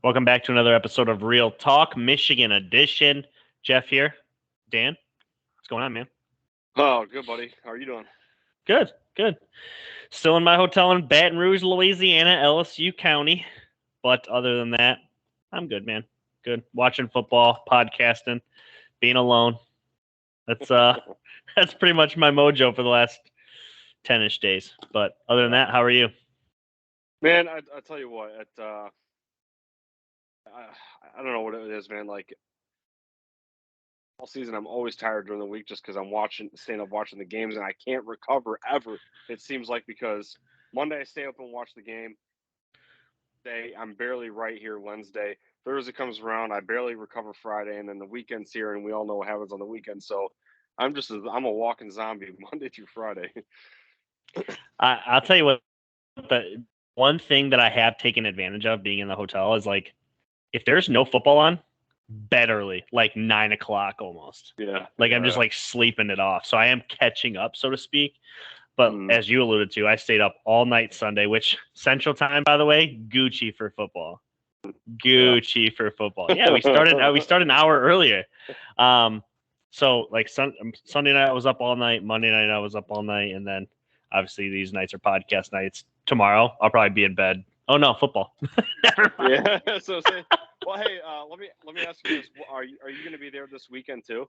Welcome back to another episode of Real Talk, Michigan edition. Jeff here. Dan, what's going on, man? Oh, good, buddy. How are you doing? Good. Still in my hotel in Baton Rouge, Louisiana, LSU County. But other than that, I'm good, man. Good. Watching football, podcasting, being alone. That's that's pretty much my mojo for the last 10-ish days. But other than that, how are you? Man, I tell you what, I don't know what it is, man. Like all season, I'm always tired during the week just because I'm staying up watching the games, and I can't recover ever. It seems like because Monday I stay up and watch the game. I'm barely right here Wednesday. Thursday comes around, I barely recover Friday, and then the weekend's here, and we all know what happens on the weekend. So I'm a walking zombie Monday through Friday. I'll tell you what, the one thing that I have taken advantage of being in the hotel is like, if there's no football on, bed early, like 9 o'clock almost. Yeah. Like I'm just like sleeping it off. So I am catching up, so to speak. But as you alluded to, I stayed up all night Sunday, which Central Time, by the way, Gucci for football. For football. Yeah, we started an hour earlier. So like Sunday night I was up all night, Monday night I was up all night, and then obviously these nights are podcast nights. Tomorrow I'll probably be in bed. Oh no, football. Never mind. Yeah. So well, hey, let me ask you this: Are you going to be there this weekend too?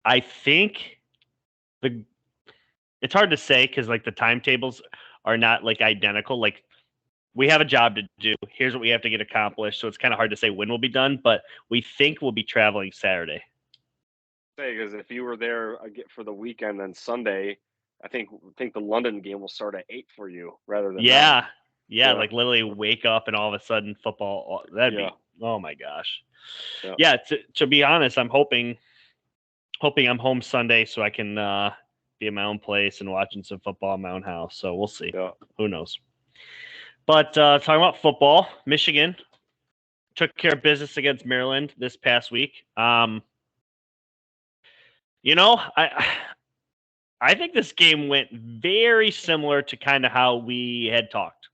I think it's hard to say because like the timetables are not like identical. Like we have a job to do. Here's what we have to get accomplished. So it's kind of hard to say when we'll be done, but we think we'll be traveling Saturday. Because if you were there for the weekend, then Sunday, I think the London game will start at 8 for you rather than 9. Yeah, like literally wake up and all of a sudden football. That'd be, oh my gosh. Yeah, to be honest, I'm hoping I'm home Sunday so I can be in my own place and watching some football in my own house. So we'll see. Yeah. Who knows? But talking about football, Michigan took care of business against Maryland this past week. I think this game went very similar to kind of how we had talked.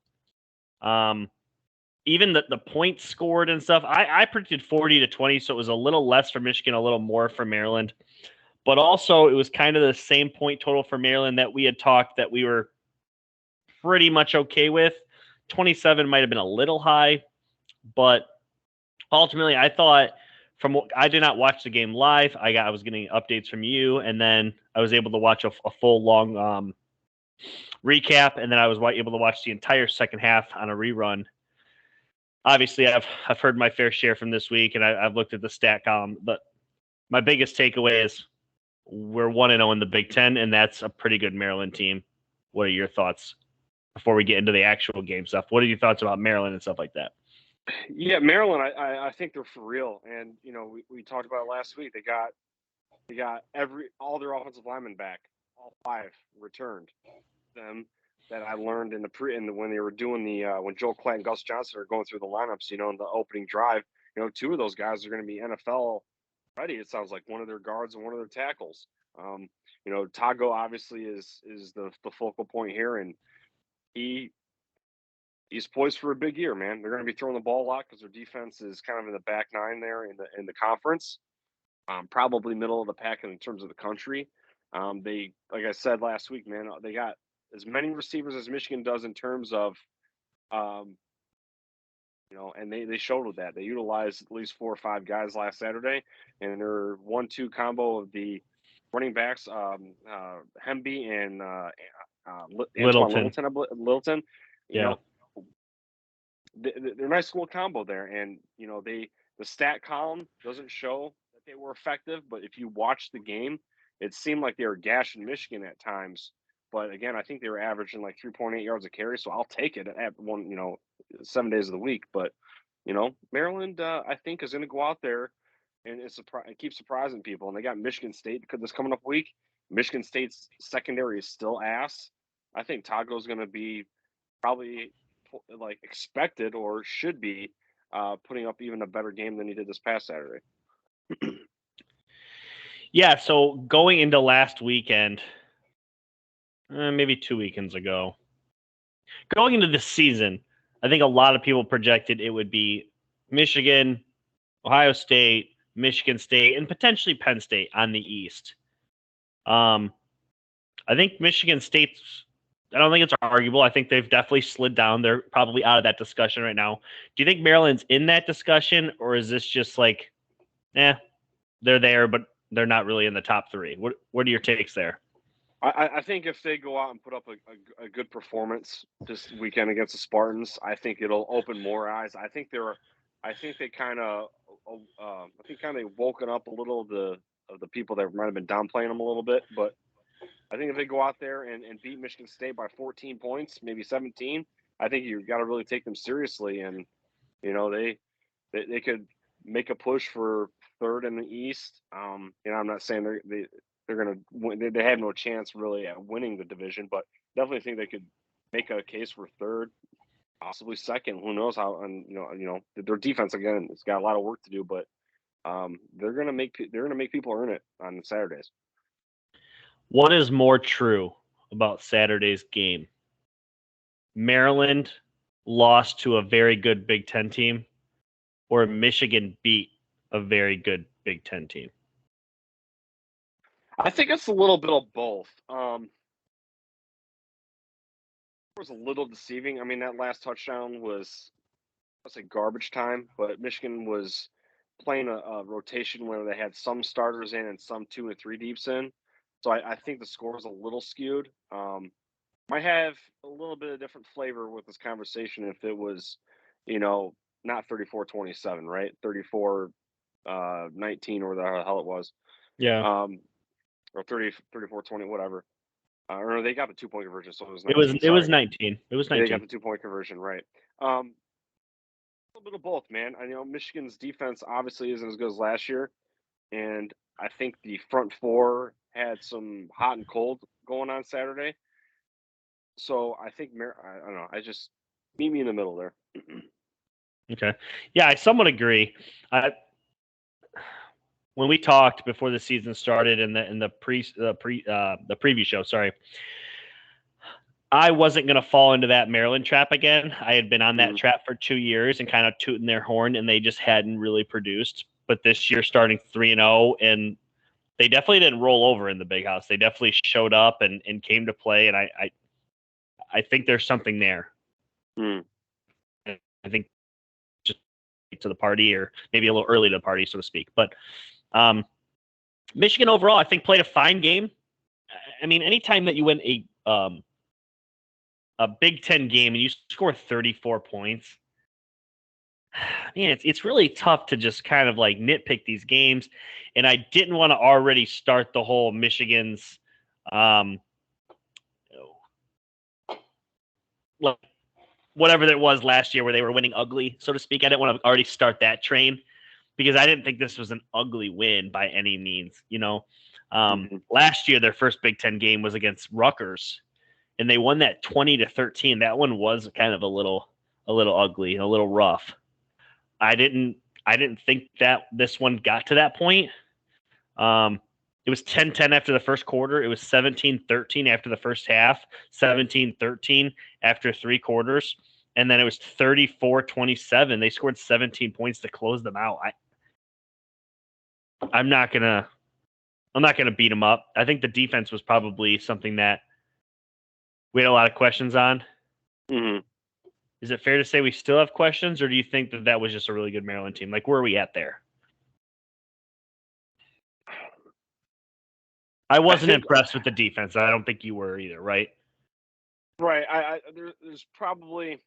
Even the points scored and stuff, I predicted 40-20, so it was a little less for Michigan, a little more for Maryland. But also, it was kind of the same point total for Maryland that we had talked that we were pretty much okay with. 27 might have been a little high, but ultimately, I thought I did not watch the game live. I was getting updates from you, and then I was able to watch a full long recap, and then I was able to watch the entire second half on a rerun. Obviously, I've heard my fair share from this week, and I've looked at the stat column. But my biggest takeaway is we're 1-0 in the Big Ten, and that's a pretty good Maryland team. What are your thoughts before we get into the actual game stuff? What are your thoughts about Maryland and stuff like that? Yeah, Maryland, I think they're for real, and we talked about it last week. They got all their offensive linemen back, all 5 returned. Them that I learned when they were doing when Joel Klatt and Gus Johnson are going through the lineups, in the opening drive, 2 of those guys are going to be NFL ready. It sounds like one of their guards and one of their tackles. Tago obviously is the focal point here, and he's poised for a big year, man. They're going to be throwing the ball a lot because their defense is kind of in the back 9 there in the conference, probably middle of the pack in terms of the country. They, like I said last week, man, they got as many receivers as Michigan does in terms of, and they showed with that. They utilized at least 4 or 5 guys last Saturday, and their 1-2 combo of the running backs, Hemby and Littleton. They're a nice little combo there, and the stat column doesn't show that they were effective, but if you watch the game, it seemed like they were gashing Michigan at times. But again, I think they were averaging like 3.8 yards a carry, so I'll take it at 7 days of the week. But Maryland, I think, is going to go out there and keep surprising people. And they got Michigan State this coming up week. Michigan State's secondary is still ass. I think Tago's going to be probably like expected or should be putting up even a better game than he did this past Saturday. Yeah, so going into last weekend, maybe 2 weekends ago, going into the season, I think a lot of people projected it would be Michigan, Ohio State, Michigan State, and potentially Penn State on the East. I think Michigan State's. I don't think it's arguable. I think they've definitely slid down. They're probably out of that discussion right now. Do you think Maryland's in that discussion, or is this just like, they're there, but they're not really in the top three? What are your takes there? I think if they go out and put up a good performance this weekend against the Spartans, I think it'll open more eyes. I think they kind of woken up a little of the people that might have been downplaying them a little bit. But I think if they go out there and beat Michigan State by 14 points, maybe 17, I think you got to really take them seriously. And they could make a push for third in the East. I'm not saying they're going to win. They have no chance really at winning the division, but definitely think they could make a case for third, possibly second. Who knows how? And their defense again, it's got a lot of work to do, but they're going to make people earn it on Saturdays. What is more true about Saturday's game? Maryland lost to a very good Big Ten team, or Michigan beat a very good Big Ten team? I think it's a little bit of both. It was a little deceiving. I mean, that last touchdown was, let's say, garbage time, but Michigan was playing a rotation where they had some starters in and some 2 and 3 deeps in. So I think the score was a little skewed. Might have a little bit of different flavor with this conversation if it was, not 34-27, right? 34-19 or the hell it was. Yeah. Or 34-20, whatever. Or they got the 2-point conversion, so it was 19. It was 19. It was 19. They got the 2-point conversion, right. A little bit of both, man. I know Michigan's defense obviously isn't as good as last year, and I think the front four had some hot and cold going on Saturday. So I think I don't know. I just meet me in the middle there. Okay. Yeah, I somewhat agree. When we talked before the season started in the preview show, sorry, I wasn't going to fall into that Maryland trap again. I had been on that trap for 2 years and kind of tooting their horn, and they just hadn't really produced. But this year, starting 3-0, and they definitely didn't roll over in the Big House. They definitely showed up and came to play, and I think there's something there. I think just to the party, or maybe a little early to the party, so to speak. But Michigan overall, I think, played a fine game. I mean, anytime that you win a Big Ten game and you score 34 points, man, it's really tough to just kind of like nitpick these games. And I didn't want to already start the whole Michigan's whatever that was last year where they were winning ugly, so to speak. I didn't want to already start that train because I didn't think this was an ugly win by any means. Last year, their first Big Ten game was against Rutgers, and they won that 20-13. That one was kind of a little ugly, a little rough. I didn't think that this one got to that point. It was 10-10 after the first quarter. It was 17-13 after the first half, 17-13 after 3 quarters, and then it was 34-27. They scored 17 points to close them out. I'm not gonna beat them up. I think the defense was probably something that we had a lot of questions on. Mm-hmm. Is it fair to say we still have questions, or do you think that was just a really good Maryland team? Like, where are we at there? I wasn't impressed with the defense. I don't think you were either, right? Right. There's probably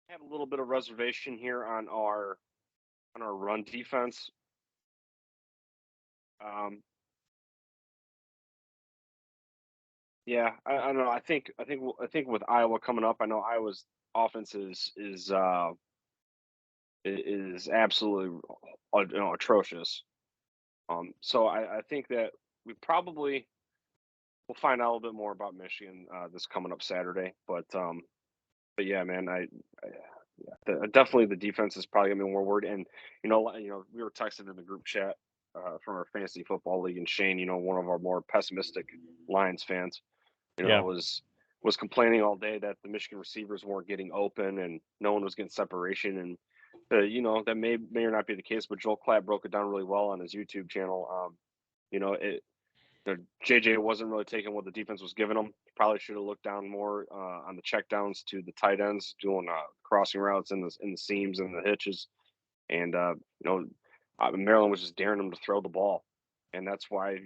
have a little bit of reservation here on our run defense. Yeah, I don't know. I think with Iowa coming up, I know Iowa's offense is absolutely atrocious. So I think that we probably will find out a little bit more about Michigan this coming up Saturday. But yeah, man, definitely the defense is probably gonna be more worried. And we were texting in the group chat from our fantasy football league, and Shane, one of our more pessimistic Lions fans, was was complaining all day that the Michigan receivers weren't getting open and no one was getting separation. And that may or not be the case, but Joel Klatt broke it down really well on his YouTube channel. JJ wasn't really taking what the defense was giving him. Probably should have looked down more on the checkdowns to the tight ends, doing crossing routes in the seams and the hitches. And Maryland was just daring him to throw the ball, and that's why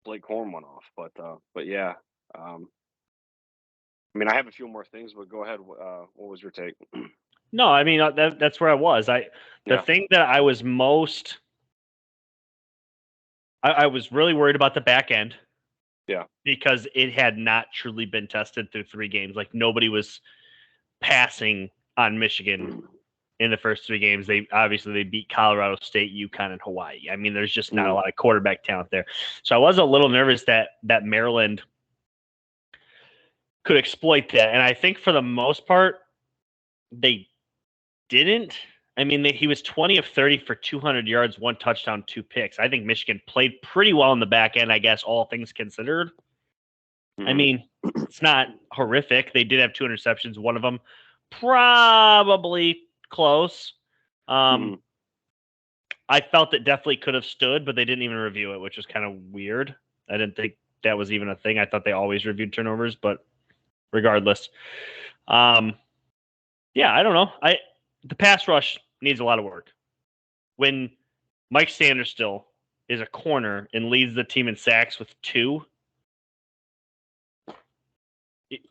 Blake Corum went off. But yeah. I have a few more things, but go ahead. What was your take? No, I mean that's where I was. The thing that I was most, I was really worried about the back end. Yeah, because it had not truly been tested through 3 games. Like nobody was passing on Michigan in the first 3 games. They beat Colorado State, UConn, and Hawaii. I mean, there's just not a lot of quarterback talent there. So I was a little nervous that Maryland could exploit that. And I think for the most part, they didn't. I mean, he was 20 of 30 for 200 yards, 1 touchdown, 2 picks. I think Michigan played pretty well in the back end, I guess, all things considered. I mean, it's not horrific. They did have 2 interceptions. One of them probably close. I felt it definitely could have stood, but they didn't even review it, which was kind of weird. I didn't think that was even a thing. I thought they always reviewed turnovers, but regardless. Yeah, I don't know. The pass rush needs a lot of work. When Mike Sanderstill is a corner and leads the team in sacks with 2,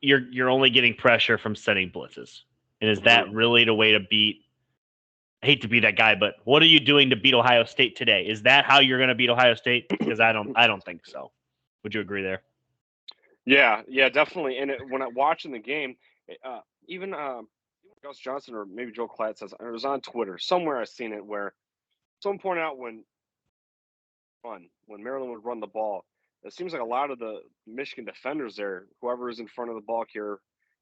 you're only getting pressure from setting blitzes. And is that really the way to beat? I hate to be that guy, but what are you doing to beat Ohio State today? Is that how you're going to beat Ohio State? Because I don't think so. Would you agree there? Yeah, definitely. And when I'm watching the game, even Gus Johnson or maybe Joe Klatt says it was on Twitter somewhere. I've seen it where someone pointed out when Maryland would run the ball, it seems like a lot of the Michigan defenders there, whoever is in front of the ball carrier,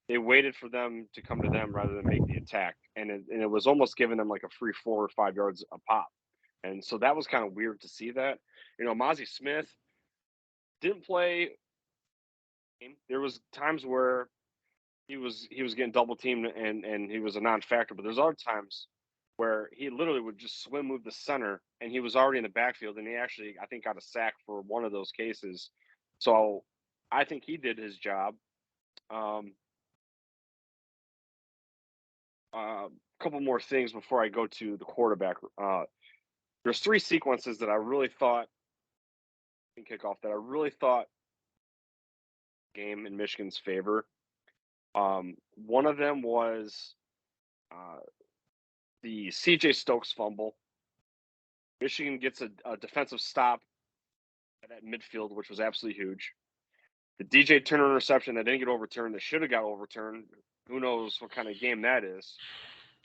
they waited for them to come to them rather than make the attack, and it was almost giving them like a free 4 or 5 yards a pop, and so that was kind of weird to see that. Mazi Smith didn't play. There was times where he was getting double teamed and he was a non-factor, but there's other times where he literally would just swim move the center and he was already in the backfield, and he actually, I think, got a sack for one of those cases. So I think he did his job. Couple more things before I go to the quarterback. There's 3 sequences that I really thought in kickoff that I really thought game in Michigan's favor. One of them was the CJ Stokes fumble. Michigan gets a defensive stop at midfield, which was absolutely huge. The DJ Turner interception that didn't get overturned, that should have got overturned. Who knows what kind of game that is?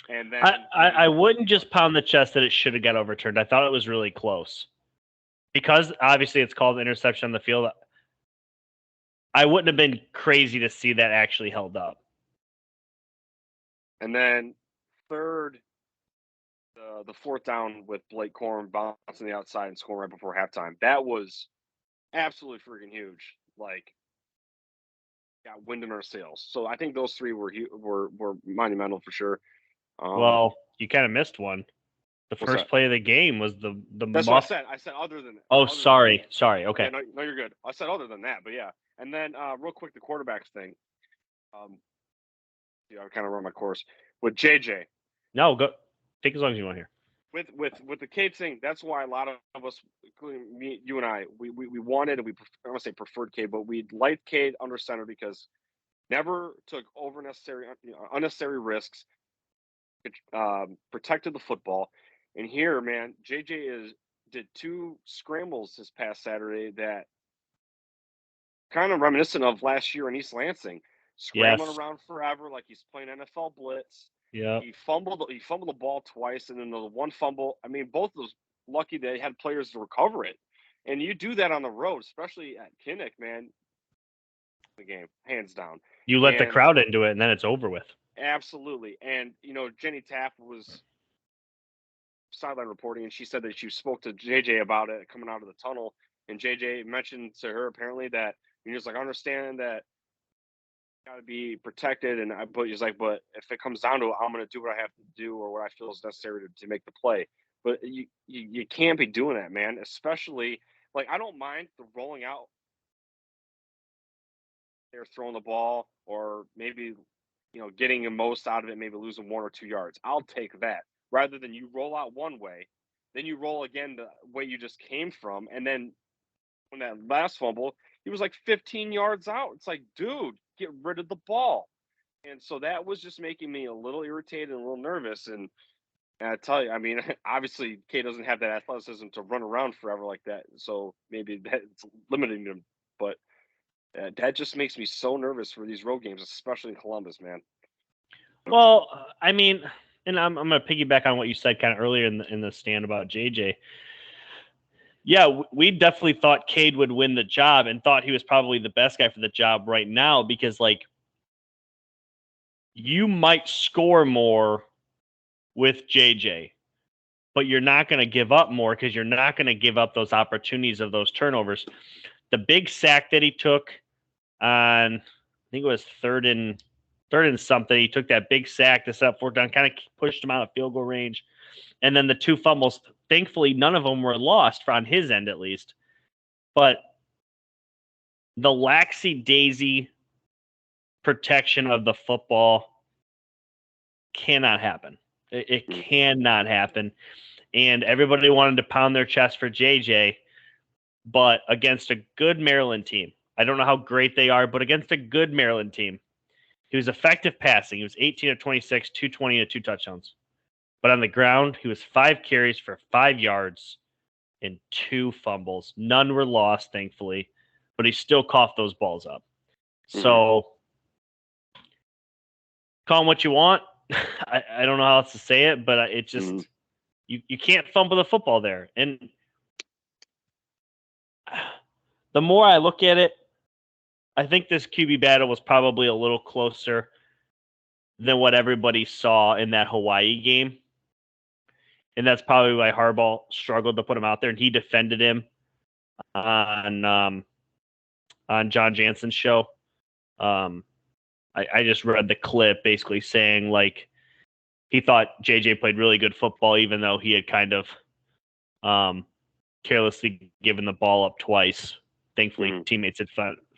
And then I wouldn't just pound the chest that it should have got overturned. I thought it was really close. Because obviously it's called interception on the field. I wouldn't have been crazy to see that actually held up. And then third, the 4th down with Blake Corum bouncing the outside and scoring right before halftime. That was absolutely freaking huge. Like, got wind in our sails. So I think those 3 were monumental for sure. Well, you kind of missed one. The first play of the game was the That's what I said. I said other than. Oh, sorry. Okay. Yeah, no, you're good. I said other than that, but yeah. And then real quick, the quarterbacks thing. I kind of run my course with JJ. No, go take as long as you want here. With the Cade thing, that's why a lot of us, including me, you and I, we wanted, and I want to say preferred Cade, but we liked Cade under center because never took unnecessary risks, protected the football. And here, man, JJ did 2 scrambles this past Saturday that kind of reminiscent of last year in East Lansing, scrambling around forever like he's playing NFL blitz. Yeah, he fumbled the ball twice, and then the one fumble. I mean, both of those, lucky they had players to recover it. And you do that on the road, especially at Kinnick, man. The game, hands down. You let the crowd into it, and then it's over with. Absolutely. And Jenny Taft was sideline reporting, and she said that she spoke to JJ about it coming out of the tunnel, and JJ mentioned to her apparently that he was like, I understand that got to be protected. But he's like, but if it comes down to it, I'm going to do what I have to do or what I feel is necessary to make the play. But you can't be doing that, man. Especially like I don't mind the rolling out. They're throwing the ball or maybe getting the most out of it, maybe losing 1 or 2 yards. I'll take that rather than you roll out one way, then you roll again the way you just came from, and then when that last fumble, he was like 15 yards out. It's like, dude, get rid of the ball. And so that was just making me a little irritated and a little nervous. And I tell you, I mean, obviously, K doesn't have that athleticism to run around forever like that. So maybe that's limiting him. But that just makes me so nervous for these road games, especially in Columbus, man. Well, I mean, and I'm going to piggyback on what you said kind of earlier in the stand about JJ. Yeah, we definitely thought Cade would win the job and thought he was probably the best guy for the job right now because, like, you might score more with JJ, but you're not going to give up more because you're not going to give up those opportunities of those turnovers. The big sack that he took on, I think it was third and something, he took that big sack to set up 4th down, kind of pushed him out of field goal range. And then the 2 fumbles, thankfully, none of them were lost on his end at least. But the laxy-daisy protection of the football cannot happen. It cannot happen. And everybody wanted to pound their chest for JJ, but against a good Maryland team, I don't know how great they are, but against a good Maryland team, he was effective passing. He was 18 of 26, 220 and 2 touchdowns. But on the ground, he was 5 carries for 5 yards and 2 fumbles. None were lost, thankfully, but he still coughed those balls up. So, call him what you want. I don't know how else to say it, but it just you can't fumble the football there. And the more I look at it, I think this QB battle was probably a little closer than what everybody saw in that Hawaii game. And that's probably why Harbaugh struggled to put him out there, and he defended him on John Jansen's show. I just read the clip basically saying, like, he thought JJ played really good football, even though he had kind of carelessly given the ball up twice. Thankfully, teammates had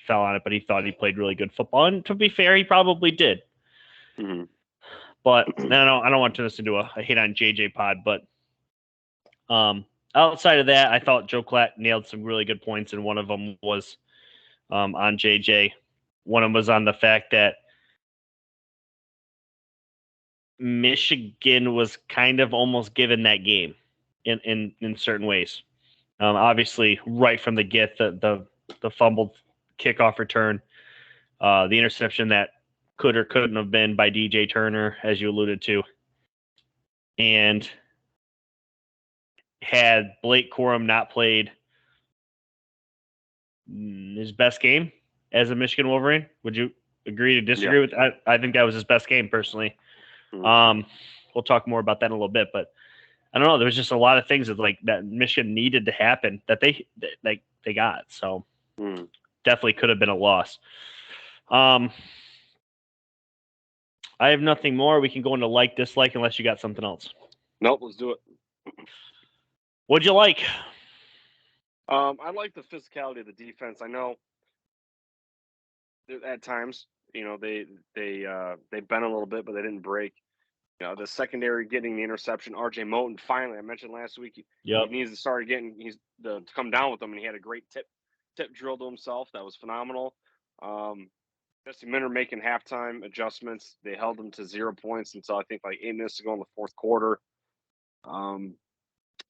fell on it, but he thought he played really good football. And to be fair, he probably did. But I don't want to turn this into a hate on JJ pod, but outside of that, I thought Joe Klatt nailed some really good points, and one of them was on JJ. One of them was on the fact that Michigan was kind of almost given that game in certain ways. Obviously, right from the get, the fumbled kickoff return, the interception that could or couldn't have been by DJ Turner, as you alluded to, and had Blake Corum not played his best game as a Michigan Wolverine. Would you agree to disagree with that? I think that was his best game personally. We'll talk more about that in a little bit, but I don't know. There was just a lot of things that Michigan needed to happen that they got. So definitely could have been a loss. I have nothing more. We can go into like, dislike, unless you got something else. Nope, let's do it. What'd you like? I like the physicality of the defense. I know at times, they bent a little bit, but they didn't break. The secondary getting the interception. RJ Moten, finally, I mentioned last week, he needs to start getting to come down with them, and he had a great tip drill to himself. That was phenomenal. Jesse Minter making halftime adjustments. They held him to 0 points until I think like 8 minutes to go in the fourth quarter.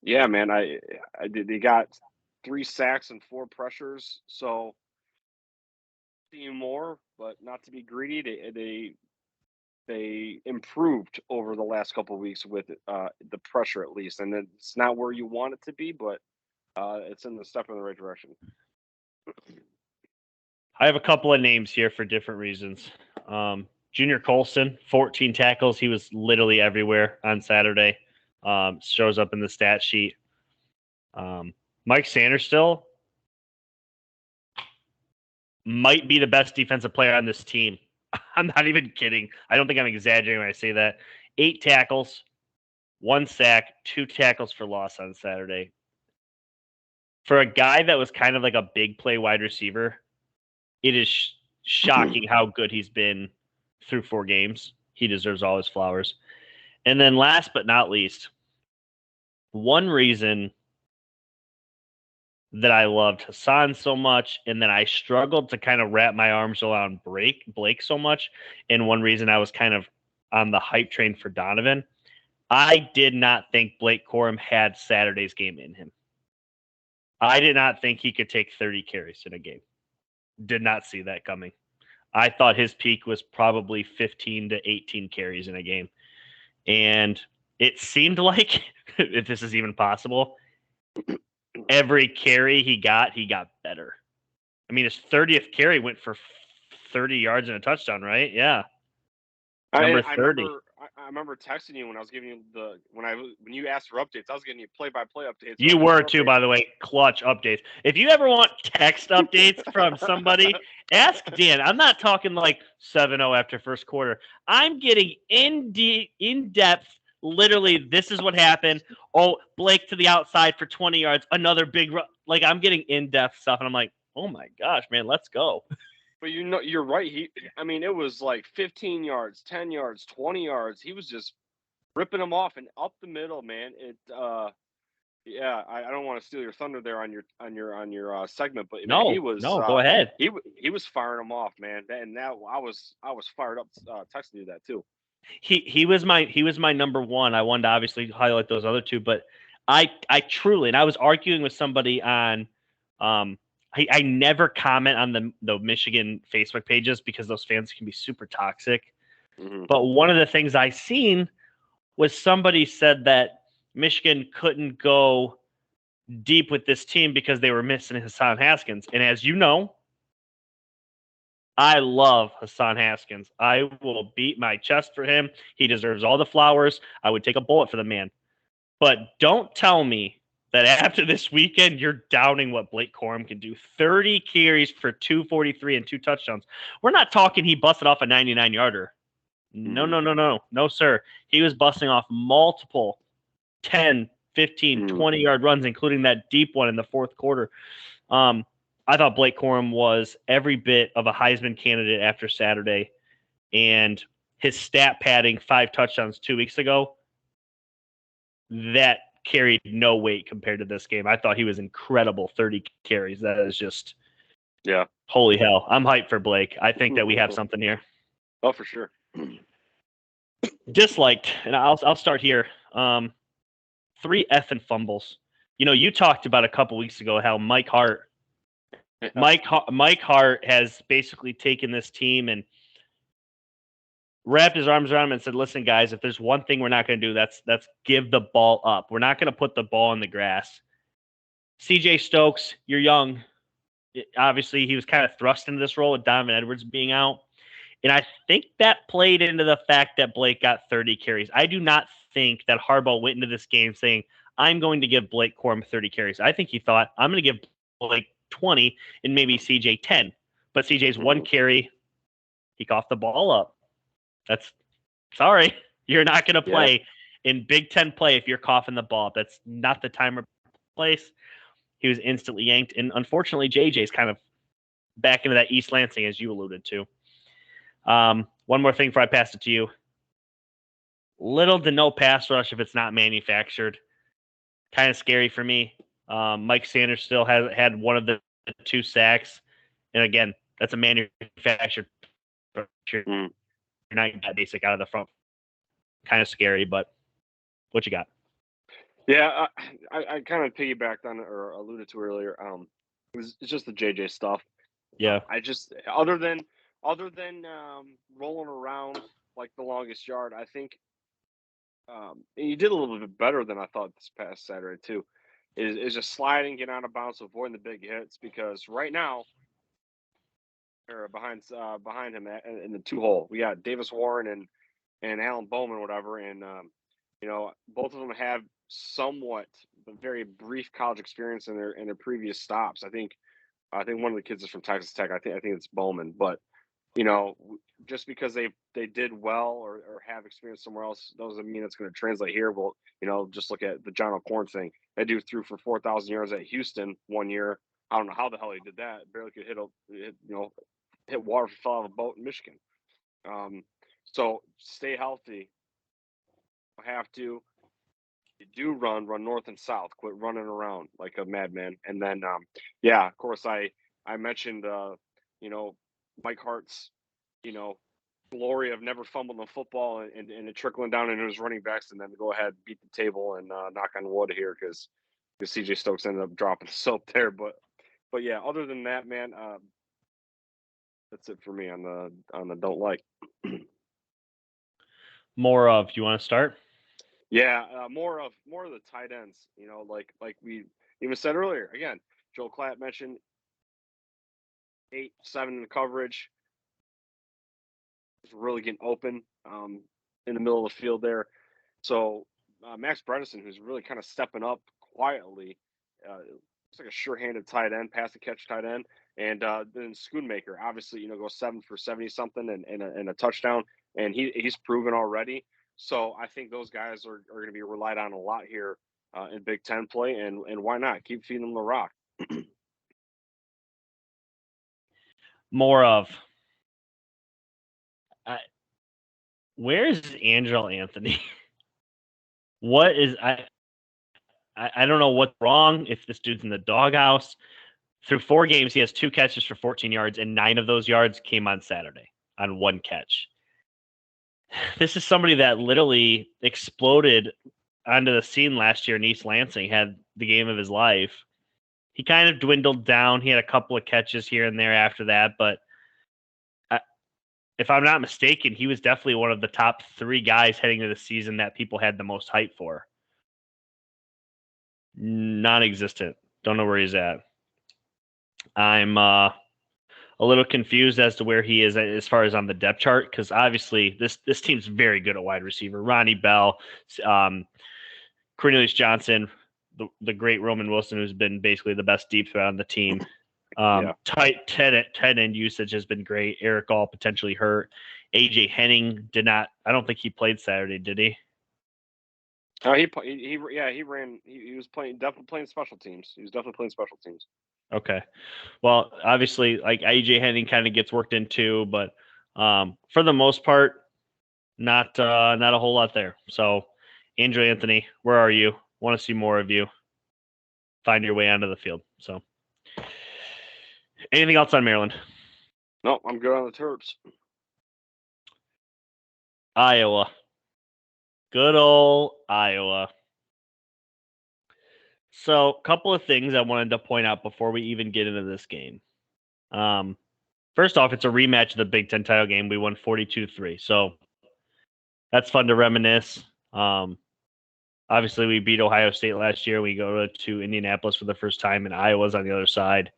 Yeah, man, they got 3 sacks and 4 pressures. So seeing more, but not to be greedy. They improved over the last couple of weeks with the pressure, at least, and it's not where you want it to be, but it's in the step in the right direction. I have a couple of names here for different reasons. Junior Colston, 14 tackles. He was literally everywhere on Saturday. Shows up in the stat sheet. Mike Sanders still might be the best defensive player on this team I'm not even kidding. I don't think I'm exaggerating when I say that. 8 tackles, 1 sack, 2 tackles for loss on Saturday. For a guy that was kind of like a big play wide receiver, it is shocking how good he's been through 4 games. He deserves all his flowers. And then last but not least, one reason that I loved Hassan so much and that I struggled to kind of wrap my arms around Blake so much, and one reason I was kind of on the hype train for Donovan, I did not think Blake Corum had Saturday's game in him. I did not think he could take 30 carries in a game. Did not see that coming. I thought his peak was probably 15 to 18 carries in a game. And it seemed like, if this is even possible, every carry he got better. I mean, his 30th carry went for 30 yards and a touchdown, right? Yeah. Number 30. I remember texting you when I was giving you when you asked for updates. I was giving you play-by-play updates. You were too, by the way. Clutch updates. If you ever want text updates from somebody, ask Dan. I'm not talking like 7-0 after first quarter. I'm getting in depth. Literally, this is what happened. Oh, Blake to the outside for 20 yards. Another big run. Like, I'm getting in depth stuff, and I'm like, oh my gosh, man, let's go. But you're right. It was like 15 yards, 10 yards, 20 yards. He was just ripping them off and up the middle, man. I don't want to steal your thunder there on your segment, but man, go ahead. He was firing them off, man. And now I was fired up texting you that too. He was my number one. I wanted to obviously highlight those other two, but I truly, and I was arguing with somebody on I never comment on the Michigan Facebook pages because those fans can be super toxic. Mm-hmm. But one of the things I seen was somebody said that Michigan couldn't go deep with this team because they were missing Hassan Haskins. And as you know, I love Hassan Haskins. I will beat my chest for him. He deserves all the flowers. I would take a bullet for the man. But don't tell me that after this weekend, you're doubting what Blake Corum can do. 30 carries for 243 and 2 touchdowns. We're not talking he busted off a 99-yarder. No, sir. He was busting off multiple 10, 15, 20-yard runs, including that deep one in the fourth quarter. I thought Blake Corum was every bit of a Heisman candidate after Saturday. And his stat padding 5 touchdowns 2 weeks ago, that carried no weight compared to this game. I thought he was incredible. 30 carries. That is just, holy hell. I'm hyped for Blake. I think that we have something here. Oh, for sure. Disliked, and I'll start here. 3 effing fumbles. You talked about a couple weeks ago how Mike Hart has basically taken this team and wrapped his arms around him and said, listen, guys, if there's one thing we're not going to do, that's give the ball up. We're not going to put the ball in the grass. CJ Stokes, you're young. Obviously, he was kind of thrust into this role with Donovan Edwards being out. And I think that played into the fact that Blake got 30 carries. I do not think that Harbaugh went into this game saying, I'm going to give Blake Corum 30 carries. I think he thought, I'm going to give Blake 20 and maybe CJ 10. But CJ's 1 carry, he coughed the ball up. That's sorry. You're not going to play in Big Ten play if you're coughing the ball up. That's not the time or place. He was instantly yanked. And unfortunately, JJ's kind of back into that East Lansing, as you alluded to. One more thing before I pass it to you. Little to no pass rush if it's not manufactured. Kind of scary for me. Mike Sanders still has had one of the 2 sacks. And again, that's a manufactured pressure. You're not that basic out of the front. Kind of scary, but what you got? Yeah, I kind of piggybacked on it or alluded to earlier. It's just the JJ stuff. Yeah. I just other than rolling around like the longest yard, I think you did a little bit better than I thought this past Saturday too. Is just sliding, getting out of bounds, avoiding the big hits because right now, behind him in the 2-hole, we got Davis Warren and Alan Bowman, whatever, and both of them have somewhat very brief college experience in their previous stops. I think one of the kids is from Texas Tech. I think it's Bowman, but just because they did well or have experience somewhere else doesn't mean it's going to translate here. Well, just look at the John O'Corn thing. That dude threw for 4,000 yards at Houston one year. I don't know how the hell he did that. Barely could hit water if he fell out of a boat in Michigan. So stay healthy. You have to. You do run north and south. Quit running around like a madman. And then, of course, I mentioned, Mike Hart's, glory of never fumbling the football and it trickling down into his running backs, and then go ahead, beat the table, and knock on wood here because CJ Stokes ended up dropping soap there. But yeah, other than that, man, that's it for me on the don't like. More of, you want to start? Yeah, more of the tight ends. Like we even said earlier. Again, Joel Klatt mentioned 8-7 in the coverage. It's really getting open in the middle of the field there. So Max Bradison, who's really kind of stepping up quietly, looks like a sure-handed tight end, pass and catch tight end. And then Schoonmaker, obviously, goes 7 for 70 something and a touchdown, and he's proven already. So I think those guys are going to be relied on a lot here in Big Ten play, and why not keep feeding them the rock? More of. Where is Angelo Anthony? What is I don't know what's wrong. If this dude's in the doghouse. Through 4 games, he has 2 catches for 14 yards, and 9 of those yards came on Saturday on 1 catch. This is somebody that literally exploded onto the scene last year in East Lansing, had the game of his life. He kind of dwindled down. He had a couple of catches here and there after that, but if I'm not mistaken, he was definitely one of the top 3 guys heading into the season that people had the most hype for. Non-existent. Don't know where he's at. I'm a little confused as to where he is as far as on the depth chart, because obviously this team's very good at wide receiver. Ronnie Bell, Cornelius Johnson, the great Roman Wilson, who's been basically the best deep threat on the team. Tight end usage has been great. Eric All potentially hurt. AJ Henning did not. I don't think he played Saturday, did he? He ran. He was definitely playing special teams. He was definitely playing special teams. Okay. Well, obviously, like AJ Henning kind of gets worked into, but for the most part, not a whole lot there. So, Angelo Anthony, where are you? Want to see more of you. Find your way onto the field. So, anything else on Maryland? No, I'm good on the Terps. Iowa. Good old Iowa. So, a couple of things I wanted to point out before we even get into this game. First off, it's a rematch of the Big Ten title game. We won 42-3. So, that's fun to reminisce. Obviously, we beat Ohio State last year. We go to Indianapolis for the first time, and Iowa's on the other side.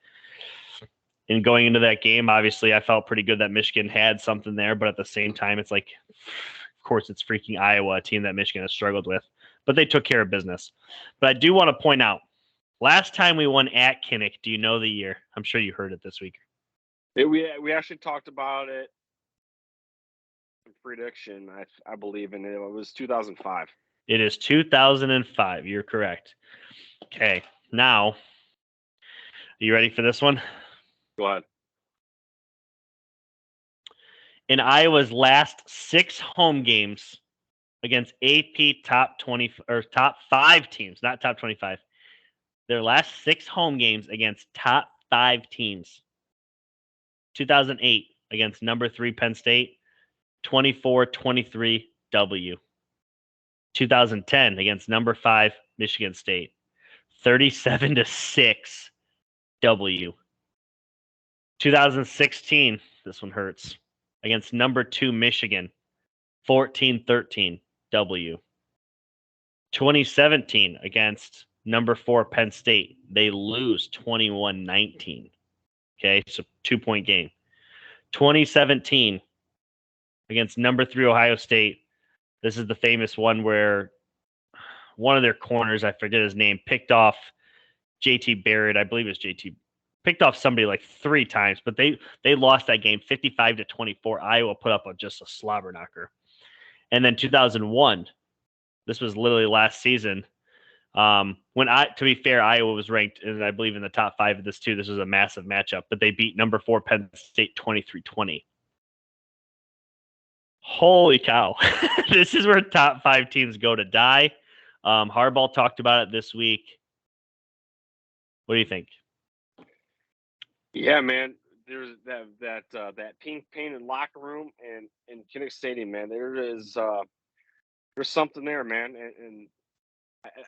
And going into that game, obviously, I felt pretty good that Michigan had something there. But at the same time, it's like, of course, it's freaking Iowa, a team that Michigan has struggled with. But they took care of business. But I do want to point out, last time we won at Kinnick, do you know the year? I'm sure you heard it this week. We actually talked about it. Prediction, I believe, and it was 2005. It is 2005. You're correct. Okay, now, are you ready for this one? Go ahead. In Iowa's last 6 home games against AP top 20 or top 5 teams, not top 25. Their last 6 home games against top 5 teams. 2008 against number 3 Penn State, 24-23 W. 2010 against number 5 Michigan State, 37-6 W. 2016, this one hurts, against number 2 Michigan, 14-13 W. 2017 against number 4 Penn State, they lose 21-19. Okay, so 2-point game. 2017 against number 3 Ohio State. This is the famous one where one of their corners, I forget his name, picked off JT Barrett. I believe it was JT picked off somebody like 3 times, but they lost that game 55-24. Iowa put up just a slobber knocker. And then 2001, this was literally last season. To be fair, Iowa was ranked, and I believe in the top 5 of this too. This was a massive matchup, but they beat number 4 Penn State 23-20. Holy cow! This is where top 5 teams go to die. Harbaugh talked about it this week. What do you think? Yeah, man. There's that pink painted locker room in Kinnick Stadium, man. There's something there, man, and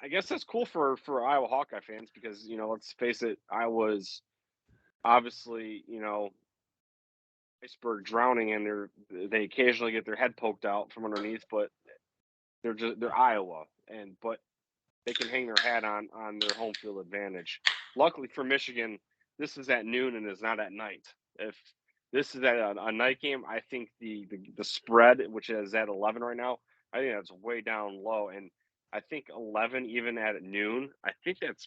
I guess that's cool for Iowa Hawkeye fans because let's face it, Iowa's obviously iceberg drowning, and they occasionally get their head poked out from underneath, but they're Iowa, but they can hang their hat on their home field advantage. Luckily for Michigan, this is at noon and is not at night. If this is at a night game, I think the spread, which is at 11 right now, I think that's way down low. And I think 11 even at noon, I think that's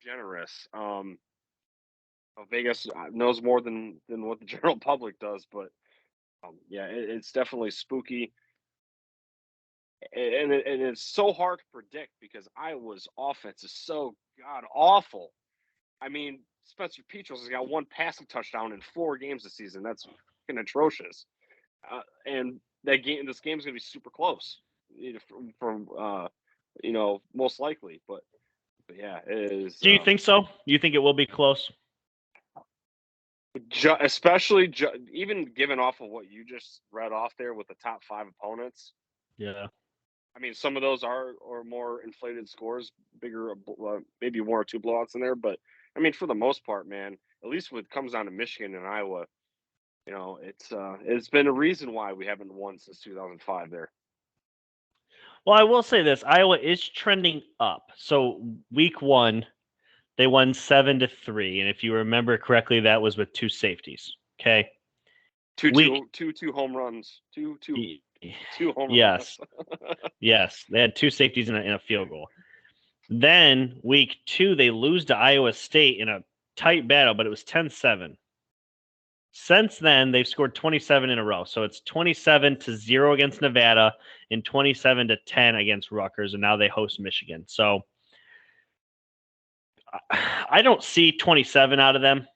generous. Vegas knows more than what the general public does, but yeah, it's definitely spooky. And it's so hard to predict because Iowa's offense is so god awful. I mean, Spencer Petras has got 1 passing touchdown in 4 games this season. That's fucking atrocious. And this game is going to be super close, from most likely. But yeah, it is. Do you think so? You think it will be close? Especially even given off of what you just read off there with the top 5 opponents. Yeah. I mean, some of those are more inflated scores, bigger, maybe 1 or 2 blowouts in there. But I mean, for the most part, man, at least when it comes down to Michigan and Iowa, it's been a reason why we haven't won since 2005 there. Well, I will say this: Iowa is trending up. So week 1, they won 7-3, and if you remember correctly, that was with 2 safeties. Okay. Two home runs. Two home yes. runs. Yes. They had 2 safeties in a field goal. Then week 2, they lose to Iowa State in a tight battle, but it was 10-7. Since then, they've scored 27 in a row. So it's 27-0 against Nevada and 27-10 against Rutgers, and now they host Michigan. So I don't see 27 out of them.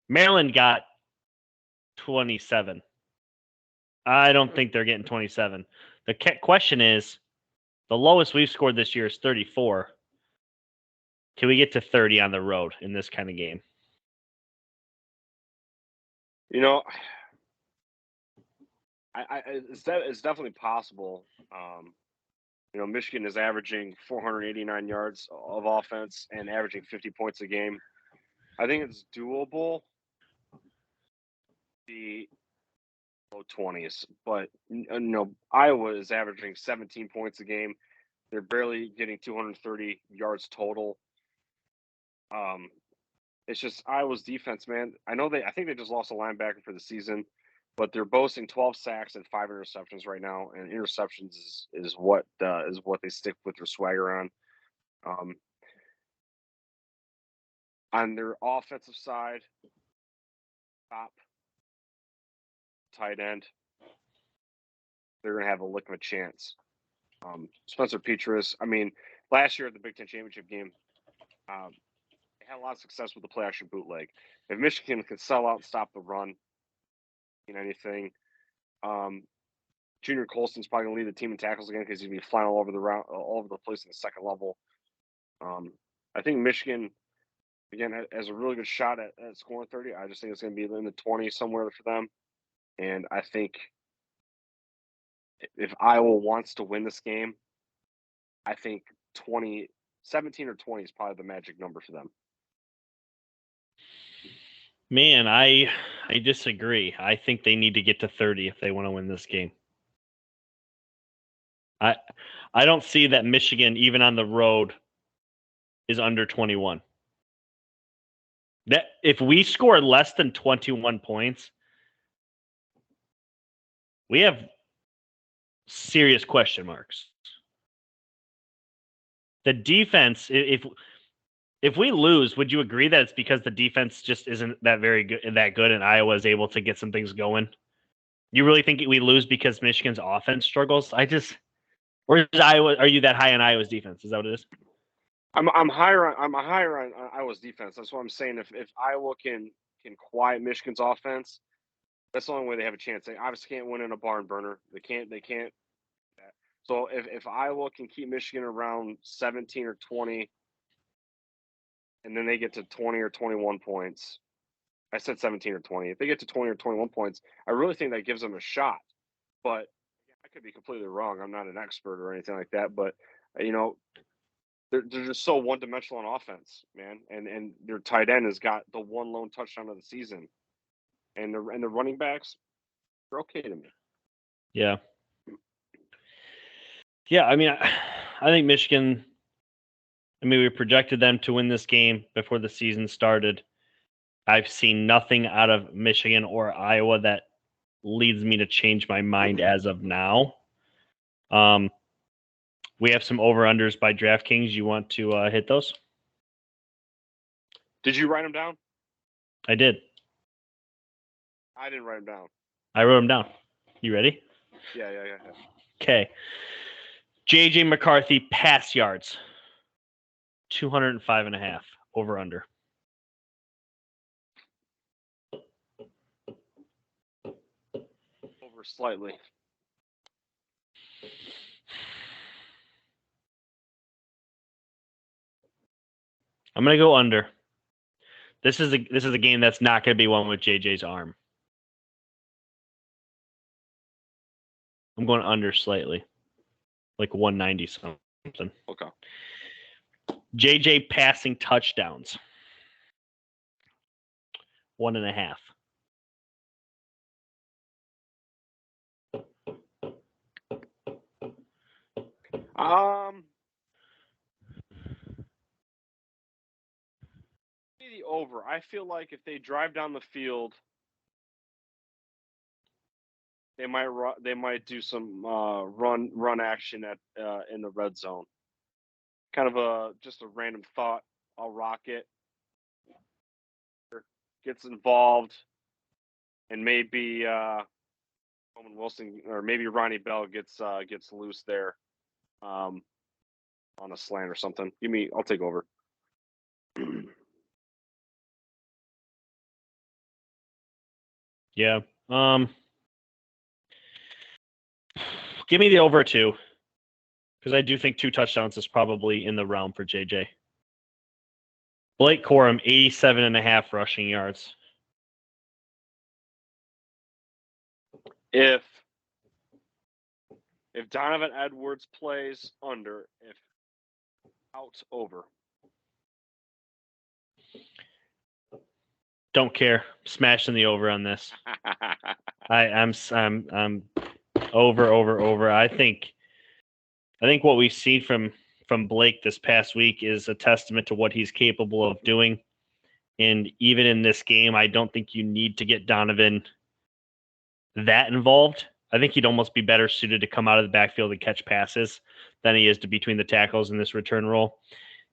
Maryland got 27. I don't think they're getting 27. The question is, the lowest we've scored this year is 34. Can we get to 30 on the road in this kind of game? It's definitely possible. Michigan is averaging 489 yards of offense and averaging 50 points a game. I think it's doable. The low 20s, but Iowa is averaging 17 points a game. They're barely getting 230 yards total. It's just Iowa's defense, man. I think they just lost a linebacker for the season, but they're boasting 12 sacks and 5 interceptions right now, and interceptions is what they stick with their swagger on. On their offensive side, top tight end, they're going to have a lick of a chance. Spencer Petras, I mean, last year at the Big Ten Championship game, they had a lot of success with the play action bootleg. If Michigan could sell out and stop the run, anything, Junior Colston's probably going to lead the team in tackles again because he's going to be flying all over the place in the second level. I think Michigan, again, has a really good shot at scoring 30. I just think it's going to be in the 20s somewhere for them. And I think if Iowa wants to win this game, I think 17 or 20 is probably the magic number for them. Man, I disagree. I think they need to get to 30 if they want to win this game. I don't see that Michigan, even on the road, is under 21. That if we score less than 21 points, we have serious question marks. The defense, if If we lose, would you agree that it's because the defense just isn't that good, and Iowa is able to get some things going? You really think we lose because Michigan's offense struggles? Or is Iowa? Are you that high on Iowa's defense? Is that what it is? I'm higher on Iowa's defense. That's what I'm saying. If Iowa can quiet Michigan's offense, that's the only way they have a chance. They obviously can't win in a barn burner. They can't. So if Iowa can keep Michigan around 17 or 20, and then they get to 20 or 21 points. I said 17 or 20. If they get to 20 or 21 points, I really think that gives them a shot. But I could be completely wrong. I'm not an expert or anything like that. But they're just so one-dimensional on offense, man. And their tight end has got the one lone touchdown of the season, and the running backs, they're okay to me. Yeah. Yeah, I mean, I think Michigan. I mean, we projected them to win this game before the season started. I've seen nothing out of Michigan or Iowa that leads me to change my mind as of now. We have some over-unders by DraftKings. You want to hit those? Did you write them down? I did. I didn't write them down. I wrote them down. You ready? Yeah. Okay. J.J. McCarthy pass yards. 205.5 over-under. Over slightly. I'm going to go under. This is a game that's not going to be one with JJ's arm. I'm going under slightly, like 190 something. Okay. JJ passing touchdowns. 1.5. The over. I feel like if they drive down the field, they might do some run action at in the red zone. Kind of just a random thought. I'll rock it. Gets involved, and maybe Roman Wilson or maybe Ronnie Bell gets loose there, on a slant or something. I'll take over. Yeah. Give me the over 2, because I do think 2 touchdowns is probably in the realm for JJ. Blake Corum, 87.5 rushing yards. If Donovan Edwards plays under, if out, over. Don't care. Smashing the over on this. I'm over. I think what we've seen from Blake this past week is a testament to what he's capable of doing. And even in this game, I don't think you need to get Donovan that involved. I think he'd almost be better suited to come out of the backfield and catch passes than he is to between the tackles in this return role.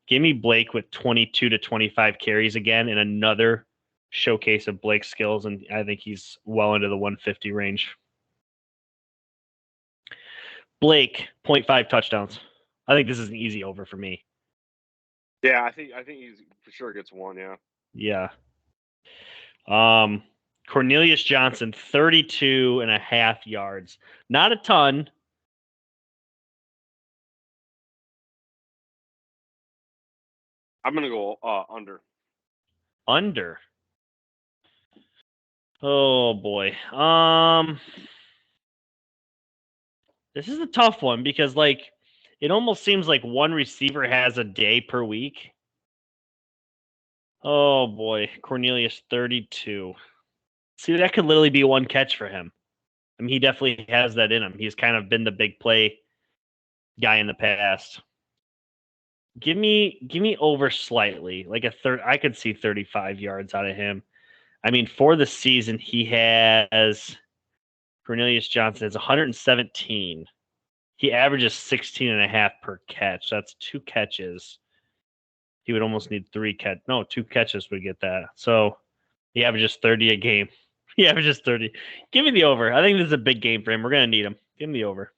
Give me Blake with 22 to 25 carries again and another showcase of Blake's skills, and I think he's well into the 150 range. Blake, 0.5 touchdowns. I think this is an easy over for me. Yeah, I think he's for sure gets one, yeah. Yeah. Cornelius Johnson, 32.5 yards. Not a ton. I'm going to go under. Under. Oh, boy. This is a tough one because, it almost seems like one receiver has a day per week. Oh, boy. Cornelius, 32. See, that could literally be one catch for him. I mean, he definitely has that in him. He's kind of been the big play guy in the past. Give me over slightly, like a third. I could see 35 yards out of him. I mean, for the season, he has Cornelius Johnson has 117. He averages 16.5 per catch. That's 2 catches. He would almost need 2 catches would get that. So he averages 30 a game. He averages 30. Give me the over. I think this is a big game for him. We're going to need him. Give me the over.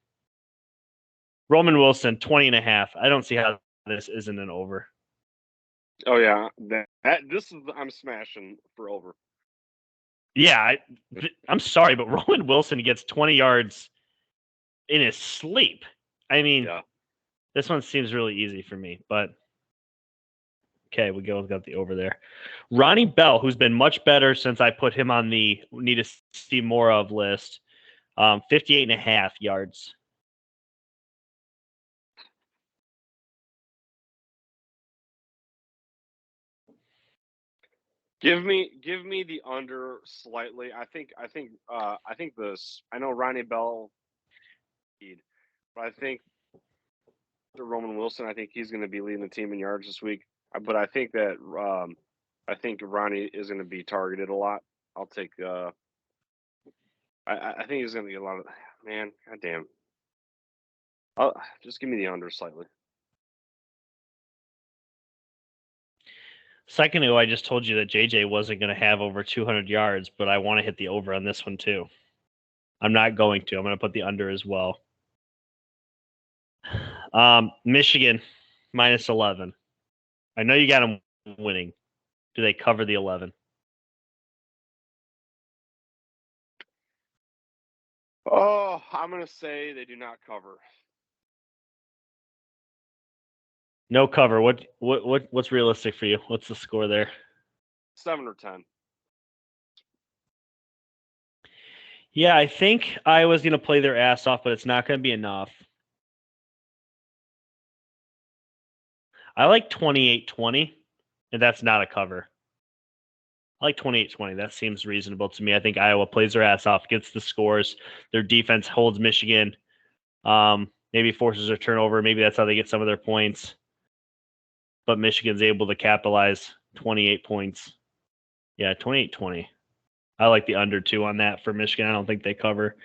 Roman Wilson, 20.5. I don't see how this isn't an over. Oh yeah, I'm smashing for over. Yeah, I'm sorry, but Roman Wilson gets 20 yards in his sleep. I mean, This one seems really easy for me, but okay, got the over there. Ronnie Bell, who's been much better since I put him on the need to see more of list, 58.5 yards. Give me the under slightly. I know Ronnie Bell, but I think the Roman Wilson. I think he's going to be leading the team in yards this week. But I think that Ronnie is going to be targeted a lot. I'll take. I think he's going to get a lot of. Man, goddamn. Just give me the under slightly. Second ago, I just told you that JJ wasn't going to have over 200 yards, but I want to hit the over on this one too. I'm not going to. I'm going to put the under as well. Michigan, minus 11. I know you got them winning. Do they cover the 11? Oh, I'm going to say they do not cover. No cover. What's realistic for you? What's the score there? 7 or 10. Yeah, I think Iowa's going to play their ass off, but it's not going to be enough. I like 28-20, and that's not a cover. I like 28-20. That seems reasonable to me. I think Iowa plays their ass off, gets the scores. Their defense holds Michigan. Maybe forces a turnover. Maybe that's how they get some of their points. But Michigan's able to capitalize 28 points. Yeah, 28-20. I like the under 2 on that for Michigan. I don't think they cover.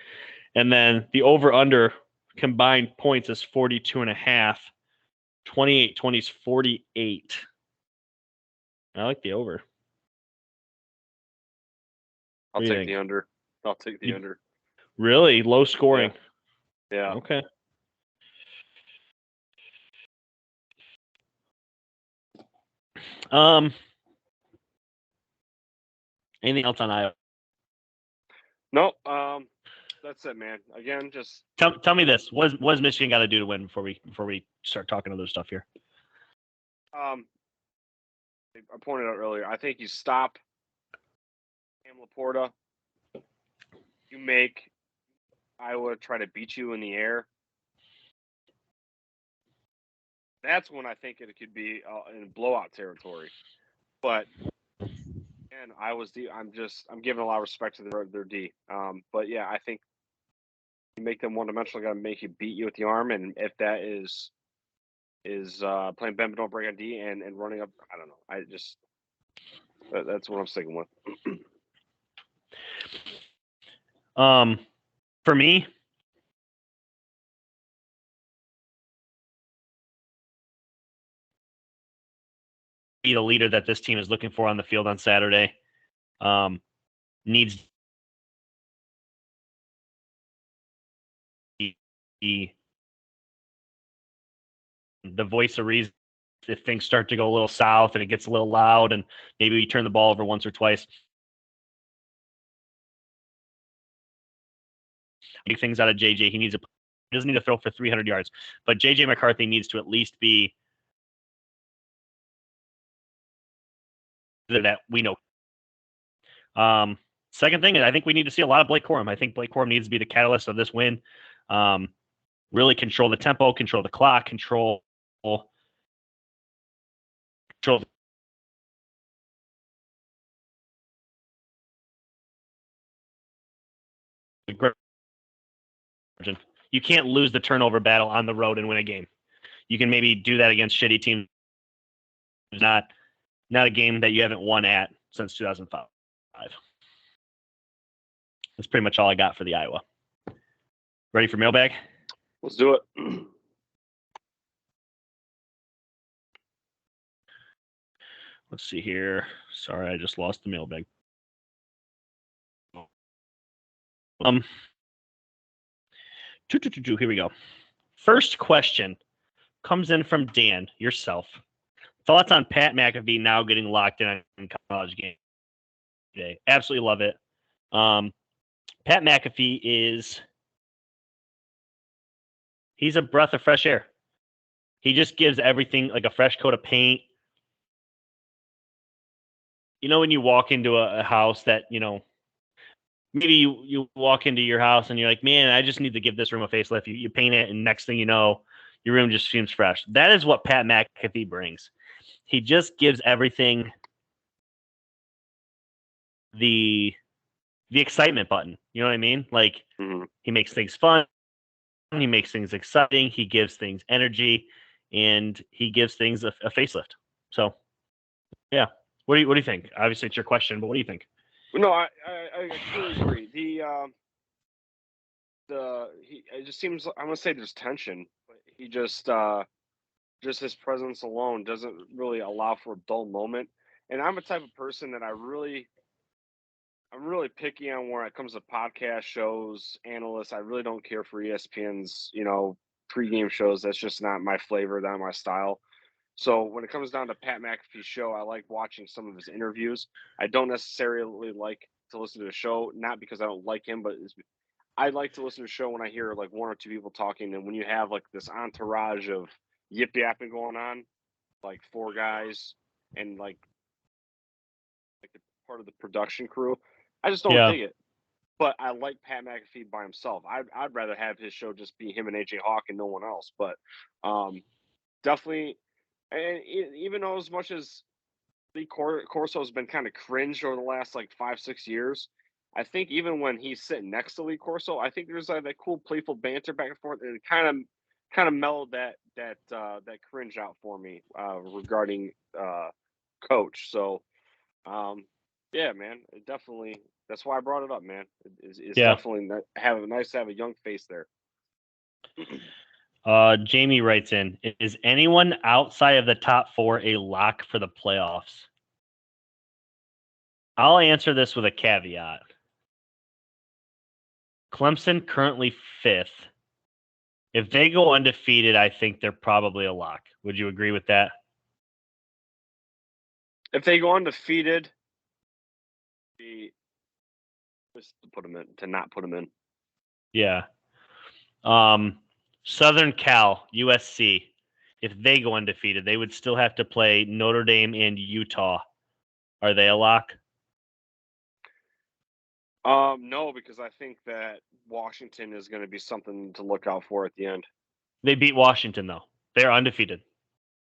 And then the over-under combined points is 42.5. 28-20 is 48. I like the over. I'll take the under. I'll take the under. Really? Low scoring? Yeah. Okay. Anything else on Iowa? No. That's it, man. Again, just tell me this: what does Michigan got to do to win before we start talking other stuff here? I pointed out earlier. I think you stop Cam Laporta. You make Iowa try to beat you in the air. That's when I think it could be in blowout territory. But and Iowa's D. I'm giving a lot of respect to their D. But yeah, I think you make them one-dimensional. Got to make you beat you with the arm, and if that is playing bend but don't break on D and running up, I don't know. That's what I'm sticking with. For me, be the leader that this team is looking for on the field on Saturday. Needs the voice of reason if things start to go a little south and it gets a little loud and maybe we turn the ball over once or twice. Big things out of JJ. He doesn't need to throw for 300 yards, but JJ McCarthy needs to at least be that we know. Second thing, I think we need to see a lot of Blake Corum. I think Blake Corum needs to be the catalyst of this win. Really control the tempo, control the clock, control the you can't lose the turnover battle on the road and win a game. You can maybe do that against shitty teams. Not a game that you haven't won at since 2005. That's pretty much all I got for the Iowa. Ready for mailbag? Let's do it. Let's see here. Sorry, I just lost the mailbag. Here we go. First question comes in from Dan, yourself. Thoughts on Pat McAfee now getting locked in on College Game Day? Absolutely love it. Pat McAfee he's a breath of fresh air. He just gives everything like a fresh coat of paint. You know, when you walk into a house that, maybe you walk into your house and you're like, man, I just need to give this room a facelift. You paint it, and next thing you know, your room just seems fresh. That is what Pat McAfee brings. He just gives everything the excitement button. You know what I mean? Like, He makes things fun. He makes things exciting. He gives things energy, and he gives things a facelift. So, yeah. What do you think? Obviously, it's your question, but what do you think? No, I completely agree. It just seems, I'm gonna say there's tension, but he just his presence alone doesn't really allow for a dull moment. And I'm a type of person that I'm really picky on when it comes to podcast shows, analysts. I really don't care for ESPN's, pregame shows. That's just not my flavor, not my style. So when it comes down to Pat McAfee's show, I like watching some of his interviews. I don't necessarily like to listen to the show, not because I don't like him, but I like to listen to the show when I hear like one or two people talking. And when you have like this entourage of yip yapping going on, like four guys and like the part of the production crew, I just don't dig it. But I like Pat McAfee by himself. I'd rather have his show just be him and AJ Hawk and no one else. But definitely, and even though as much as Lee Corso has been kind of cringe over the last like 5-6 years, I think even when he's sitting next to Lee Corso, I think there's like that cool playful banter back and forth, and it kind of mellowed that cringe out for me regarding Coach. So yeah, man, it definitely. That's why I brought it up, man. It's definitely nice to have a young face there. Jamie writes in, is anyone outside of the top four a lock for the playoffs? I'll answer this with a caveat. Clemson currently 5th. If they go undefeated, I think they're probably a lock. Would you agree with that? If they go undefeated, just to not put them in. Yeah. Southern Cal, USC. If they go undefeated, they would still have to play Notre Dame and Utah. Are they a lock? No, because I think that Washington is going to be something to look out for at the end. They beat Washington, though. They're undefeated.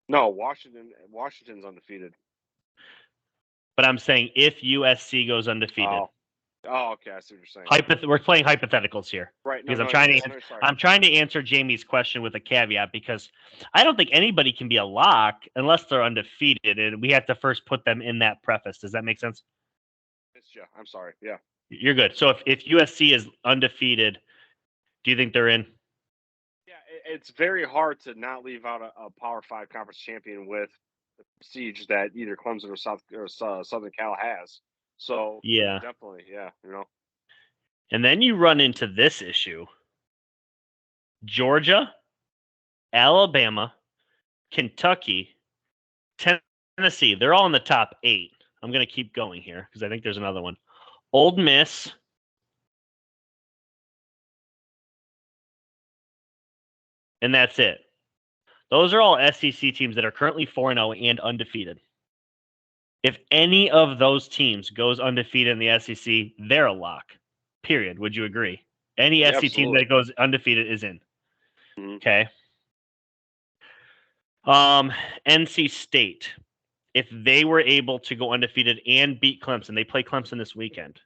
No, Washington's undefeated. But I'm saying if USC goes undefeated. Oh, okay. I see what you're saying. We're playing hypotheticals here, right? Because I'm trying to answer Jamie's question with a caveat, because I don't think anybody can be a lock unless they're undefeated, and we have to first put them in that preface. Does that make sense? Yeah, I'm sorry. Yeah, you're good. So if USC is undefeated, do you think they're in? Yeah, it's very hard to not leave out a Power 5 conference champion with the prestige that either Clemson or Southern Cal has. So yeah, definitely, yeah, And then you run into this issue: Georgia, Alabama, Kentucky, Tennessee. They're all in the top 8. I'm going to keep going here because I think there's another one. Ole Miss, and that's it. Those are all SEC teams that are currently 4-0 and undefeated. If any of those teams goes undefeated in the SEC, they're a lock. Period. Would you agree? Any SEC team that goes undefeated is in. Mm-hmm. Okay. NC State, if they were able to go undefeated and beat Clemson, they play Clemson this weekend.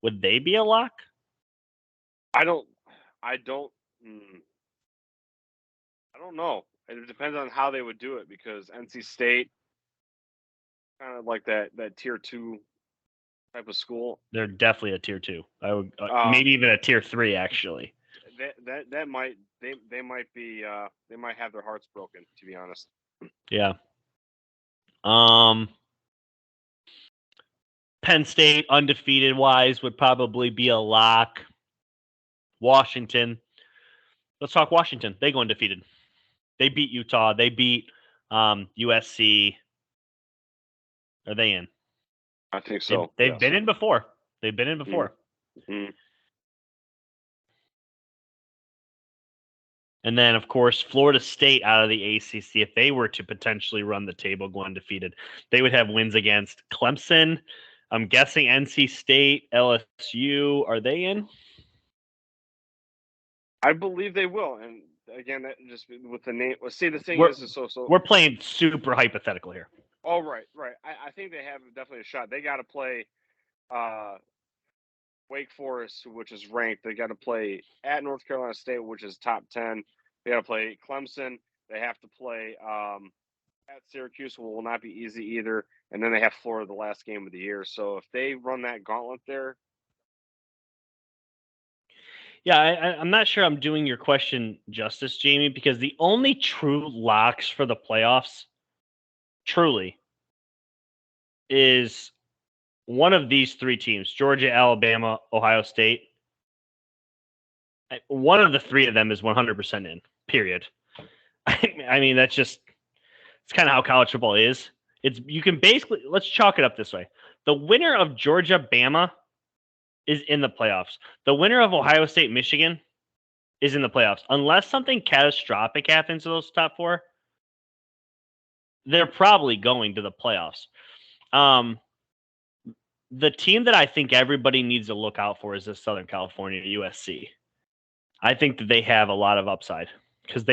Would they be a lock? I don't know. It depends on how they would do it, because NC State kind of like that tier 2 type of school. They're definitely a tier 2. I would maybe even a tier 3 actually. That might they might be they might have their hearts broken, to be honest. Yeah. Penn State, undefeated wise, would probably be a lock. Washington. Let's talk Washington. They go undefeated. They beat Utah. They beat USC. Are they in? I think so. They've been in before. They've been in before. Mm-hmm. And then, of course, Florida State out of the ACC, if they were to potentially run the table, go undefeated, they would have wins against Clemson. I'm guessing NC State, LSU. Are they in? I believe they will. And again, that just with the name. Let's see. The thing is so. We're playing super hypothetical here. Oh, right. I think they have definitely a shot. They got to play Wake Forest, which is ranked. They got to play at North Carolina State, which is top 10. They got to play Clemson. They have to play at Syracuse, who will not be easy either. And then they have Florida the last game of the year. So if they run that gauntlet there. Yeah, I'm not sure I'm doing your question justice, Jamie, because the only true locks for the playoffs, truly, is one of these three teams: Georgia, Alabama, Ohio State. One of the three of them is 100% in, period. I mean, that's just, it's kind of how college football is. You can basically, let's chalk it up this way. The winner of Georgia, Bama is in the playoffs. The winner of Ohio State, Michigan is in the playoffs. Unless something catastrophic happens to those top four, they're probably going to the playoffs. The team that I think everybody needs to look out for is the Southern California USC. I think that they have a lot of upside because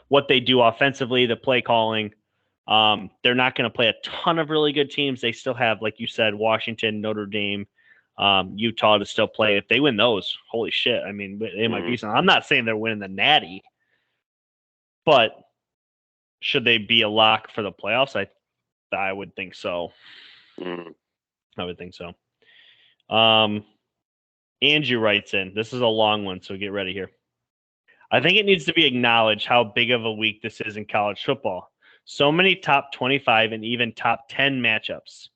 what they do offensively, the play calling. They're not going to play a ton of really good teams. They still have, like you said, Washington, Notre Dame, Utah to still play. If they win those, holy shit! I mean, they might be something. I'm not saying they're winning the Natty, but should they be a lock for the playoffs? I would think so. I would think so. Andrew writes in. This is a long one, so get ready here. I think it needs to be acknowledged how big of a week this is in college football. So many top 25 and even top 10 matchups.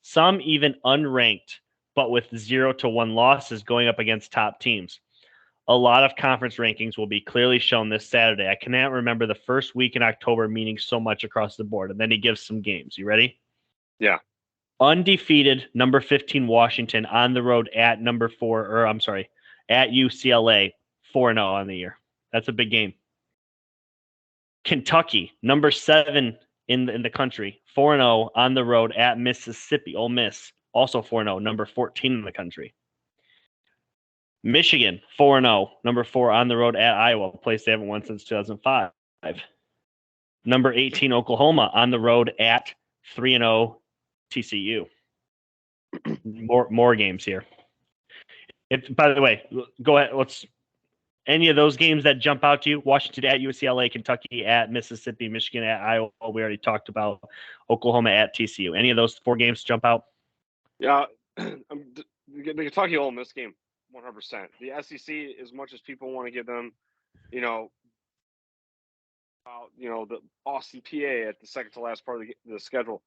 Some even unranked, but with 0-1 losses going up against top teams. A lot of conference rankings will be clearly shown this Saturday. I cannot remember the first week in October meaning so much across the board. And then he gives some games. You ready? Yeah. Undefeated, number 15 Washington on the road at at UCLA, 4-0 on the year. That's a big game. Kentucky, number 7 in the country, 4-0 on the road at Mississippi. Ole Miss, also 4-0, number 14 in the country. Michigan, 4-0, number 4 on the road at Iowa, a place they haven't won since 2005. Number 18, Oklahoma, on the road at 3-0 TCU. More games here. By the way, go ahead. Any of those games that jump out to you? Washington at UCLA, Kentucky at Mississippi, Michigan at Iowa. We already talked about Oklahoma at TCU. Any of those 4 games jump out? Yeah, the Kentucky Ole Miss game, 100%. The SEC, as much as people want to give them, the Austin, PA at the second to last part of the schedule.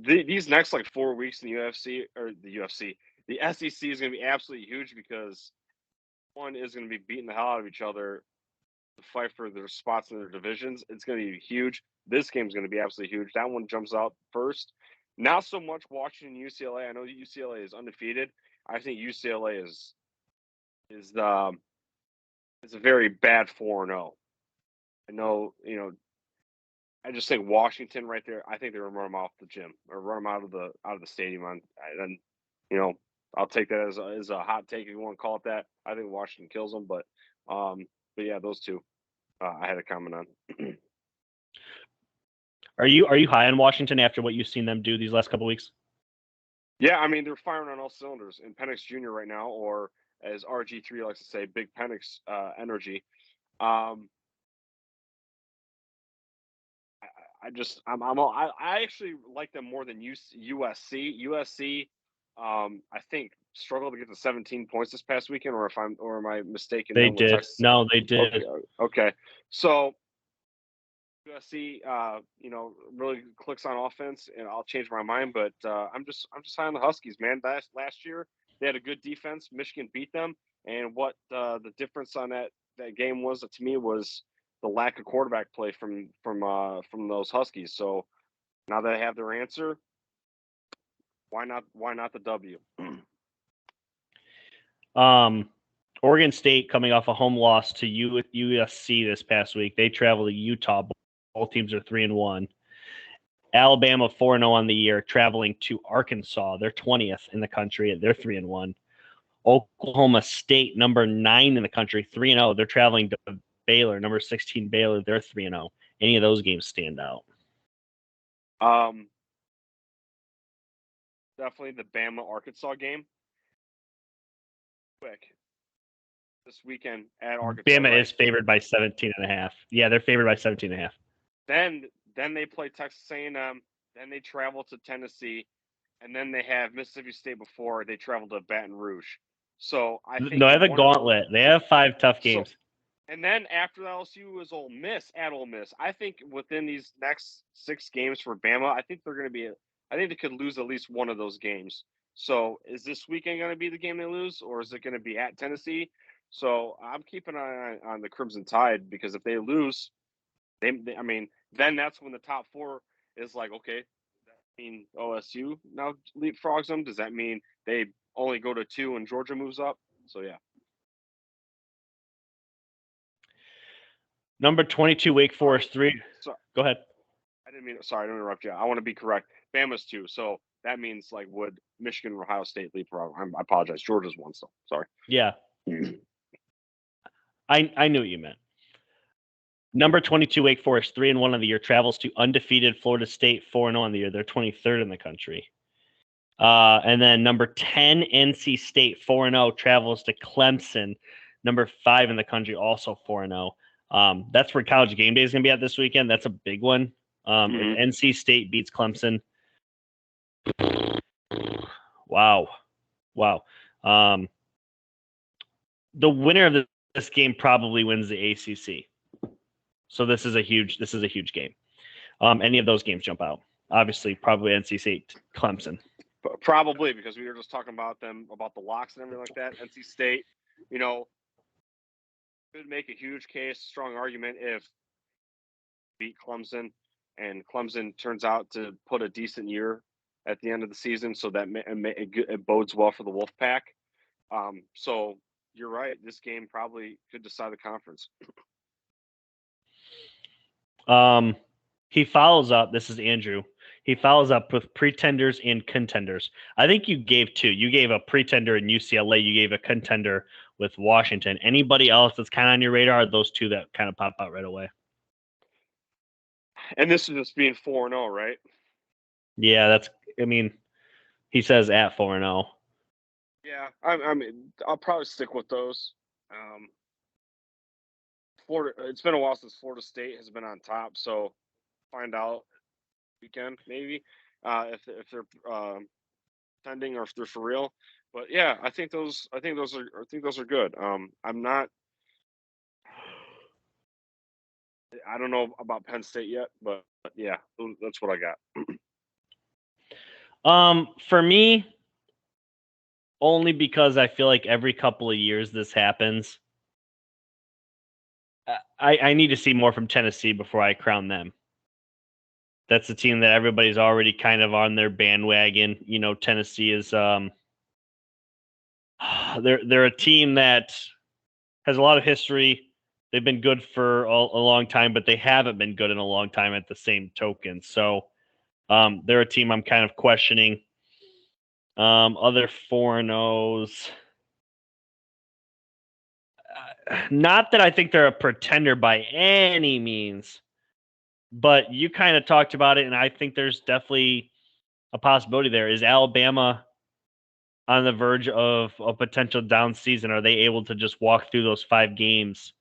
These next 4 weeks in the the SEC is going to be absolutely huge because one is going to be beating the hell out of each other to fight for their spots in their divisions. It's going to be huge. This game is going to be absolutely huge. That one jumps out first. Not so much Washington, UCLA. I know UCLA is undefeated. I think UCLA is a very bad 4-0. I know, I just think Washington right there. I think they're gonna run them off the gym or run them out of the stadium. Then, I'll take that as a hot take if you want to call it that. I think Washington kills them, but yeah, those two I had a comment on. Are you high on Washington after what you've seen them do these last couple of weeks? Yeah, I mean they're firing on all cylinders in Penix Jr. right now, or as RG3 likes to say, Big Penix energy. I actually like them more than USC. USC, I think struggled to get to 17 points this past weekend, or am I mistaken? They did. No, they did. Okay. So USC, really clicks on offense, and I'll change my mind. But I'm just high on the Huskies, man. Last year they had a good defense. Michigan beat them, and what the difference on that game was to me was the lack of quarterback play from those Huskies. So now that I have their answer, why not the W? Oregon State coming off a home loss to USC this past week. They travel to Utah. Both teams are 3-1. Alabama 4-0 on the year, traveling to Arkansas. They're 20th in the country. They're 3-1. Oklahoma State, number 9 in the country, 3-0. They're traveling to Baylor, number 16 Baylor. They're 3-0. Any of those games stand out? Definitely the Bama Arkansas game. Quick. This weekend at Arkansas. Bama is favored by 17.5. Yeah, they're favored by 17.5. Then they play Texas A&M. Then they travel to Tennessee, and then they have Mississippi State before they travel to Baton Rouge. So I think they have a gauntlet. They have 5 tough games. And then after LSU is Ole Miss at Ole Miss. I think within these next 6 games for Bama, I think they could lose at least one of those games. So is this weekend going to be the game they lose, or is it going to be at Tennessee? So I'm keeping an eye on the Crimson Tide, because if they lose, then that's when the top 4 is like, okay, does that mean OSU now leapfrogs them? Does that mean they only go to 2 and Georgia moves up? So yeah. Number 22, Wake Forest 3. Go ahead. Sorry to interrupt you. I want to be correct. Bama's 2, so that means like would Michigan or Ohio State leapfrog? I apologize. Georgia's 1 still. Sorry. Yeah. I knew what you meant. Number 22, Wake Forest, 3-1 on the year, travels to undefeated Florida State, 4-0 on the year. They're 23rd in the country. And then number 10, NC State, 4-0, travels to Clemson, number 5 in the country, also 4-0. That's where College Game Day is going to be at this weekend. That's a big one. If NC State beats Clemson, wow. The winner of this game probably wins the ACC. So this is a huge game. Any of those games jump out? Obviously, probably NC State, Clemson. Probably, because we were just talking about them, about the locks and everything like that. NC State, could make a huge case, strong argument if beat Clemson, and Clemson turns out to put a decent year at the end of the season, so that it bodes well for the Wolfpack. So you're right. This game probably could decide the conference. He follows up. This is Andrew. He follows up with pretenders and contenders. I think you gave 2. You gave a pretender in UCLA. You gave a contender with Washington. Anybody else that's kind of on your radar? Are those 2 that kind of pop out right away? And this is just being 4-0, right? Yeah, he says at 4-0. Yeah, I'll probably stick with those. Florida. It's been a while since Florida State has been on top, so find out weekend maybe if they're pretending or if they're for real. But yeah, I think those are good. I don't know about Penn State yet, but yeah, that's what I got. For me, only because I feel like every couple of years this happens. I need to see more from Tennessee before I crown them. That's the team that everybody's already kind of on their bandwagon. Tennessee is they're a team that has a lot of history. They've been good for a long time, but they haven't been good in a long time at the same token. So they're a team I'm kind of questioning. Other 4-0s. Not that I think they're a pretender by any means, but you kind of talked about it, and I think there's definitely a possibility there. Is Alabama on the verge of a potential down season? Are they able to just walk through those 5 games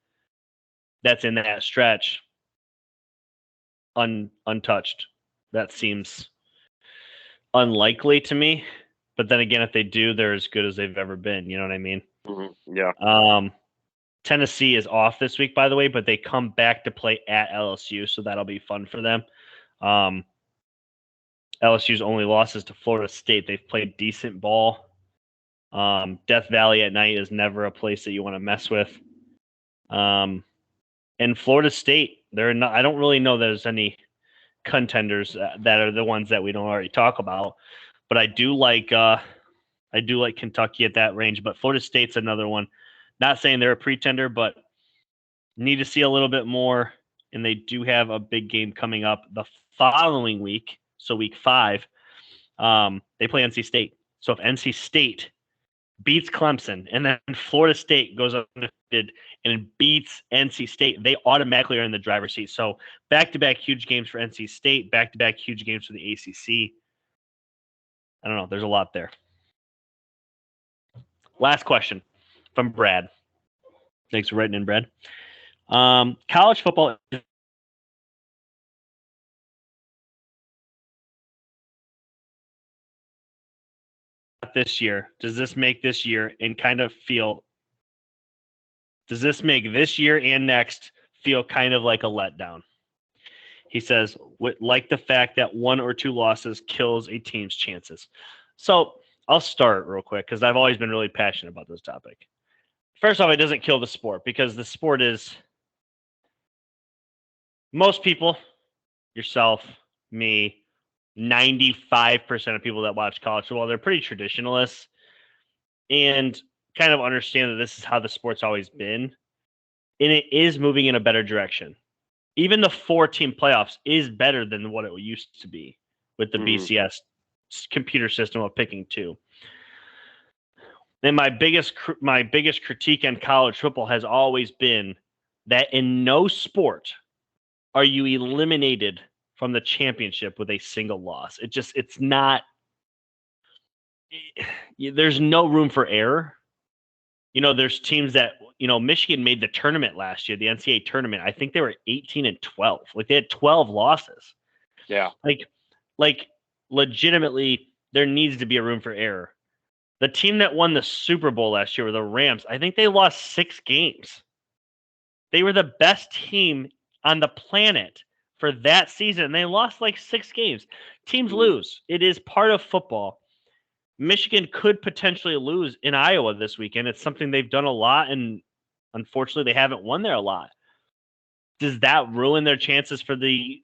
that's in that stretch untouched? That seems unlikely to me. But then again, if they do, they're as good as they've ever been. You know what I mean? Mm-hmm. Yeah. Tennessee is off this week, by the way, but they come back to play at LSU, so that'll be fun for them. LSU's only losses to Florida State. They've played decent ball. Death Valley at night is never a place that you want to mess with. And Florida State, they're not. I don't really know there's any contenders that are the ones that we don't already talk about, but I do like Kentucky at that range. But Florida State's another one. Not saying they're a pretender, but need to see a little bit more. And they do have a big game coming up the following week, so week 5. They play NC State. So if NC State beats Clemson and then Florida State goes undefeated and beats NC State, they automatically are in the driver's seat. So back-to-back huge games for NC State, back-to-back huge games for the ACC. I don't know. There's a lot there. Last question from Brad. Thanks for writing in, Brad. College football this year. Does this make this year and kind of feel? Does this make this year and next feel kind of like a letdown? He says, like the fact that 1 or 2 losses kills a team's chances. So I'll start real quick because I've always been really passionate about this topic. First off, it doesn't kill the sport because the sport is most people, yourself, me, 95% of people that watch college football, they're pretty traditionalists and kind of understand that this is how the sport's always been. And it is moving in a better direction. Even the 4-team playoffs is better than what it used to be with the BCS computer system of picking 2. And my biggest critique on college football has always been that in no sport are you eliminated from the championship with a single loss. It's not. There's no room for error. There's teams that Michigan made the tournament last year, the NCAA tournament. I think they were 18-12. Like they had 12 losses. Yeah. Like legitimately, there needs to be a room for error. The team that won the Super Bowl last year were the Rams. I think they lost 6 games. They were the best team on the planet for that season, and they lost like 6 games. Teams lose. It is part of football. Michigan could potentially lose in Iowa this weekend. It's something they've done a lot, and unfortunately, they haven't won there a lot. Does that ruin their chances for the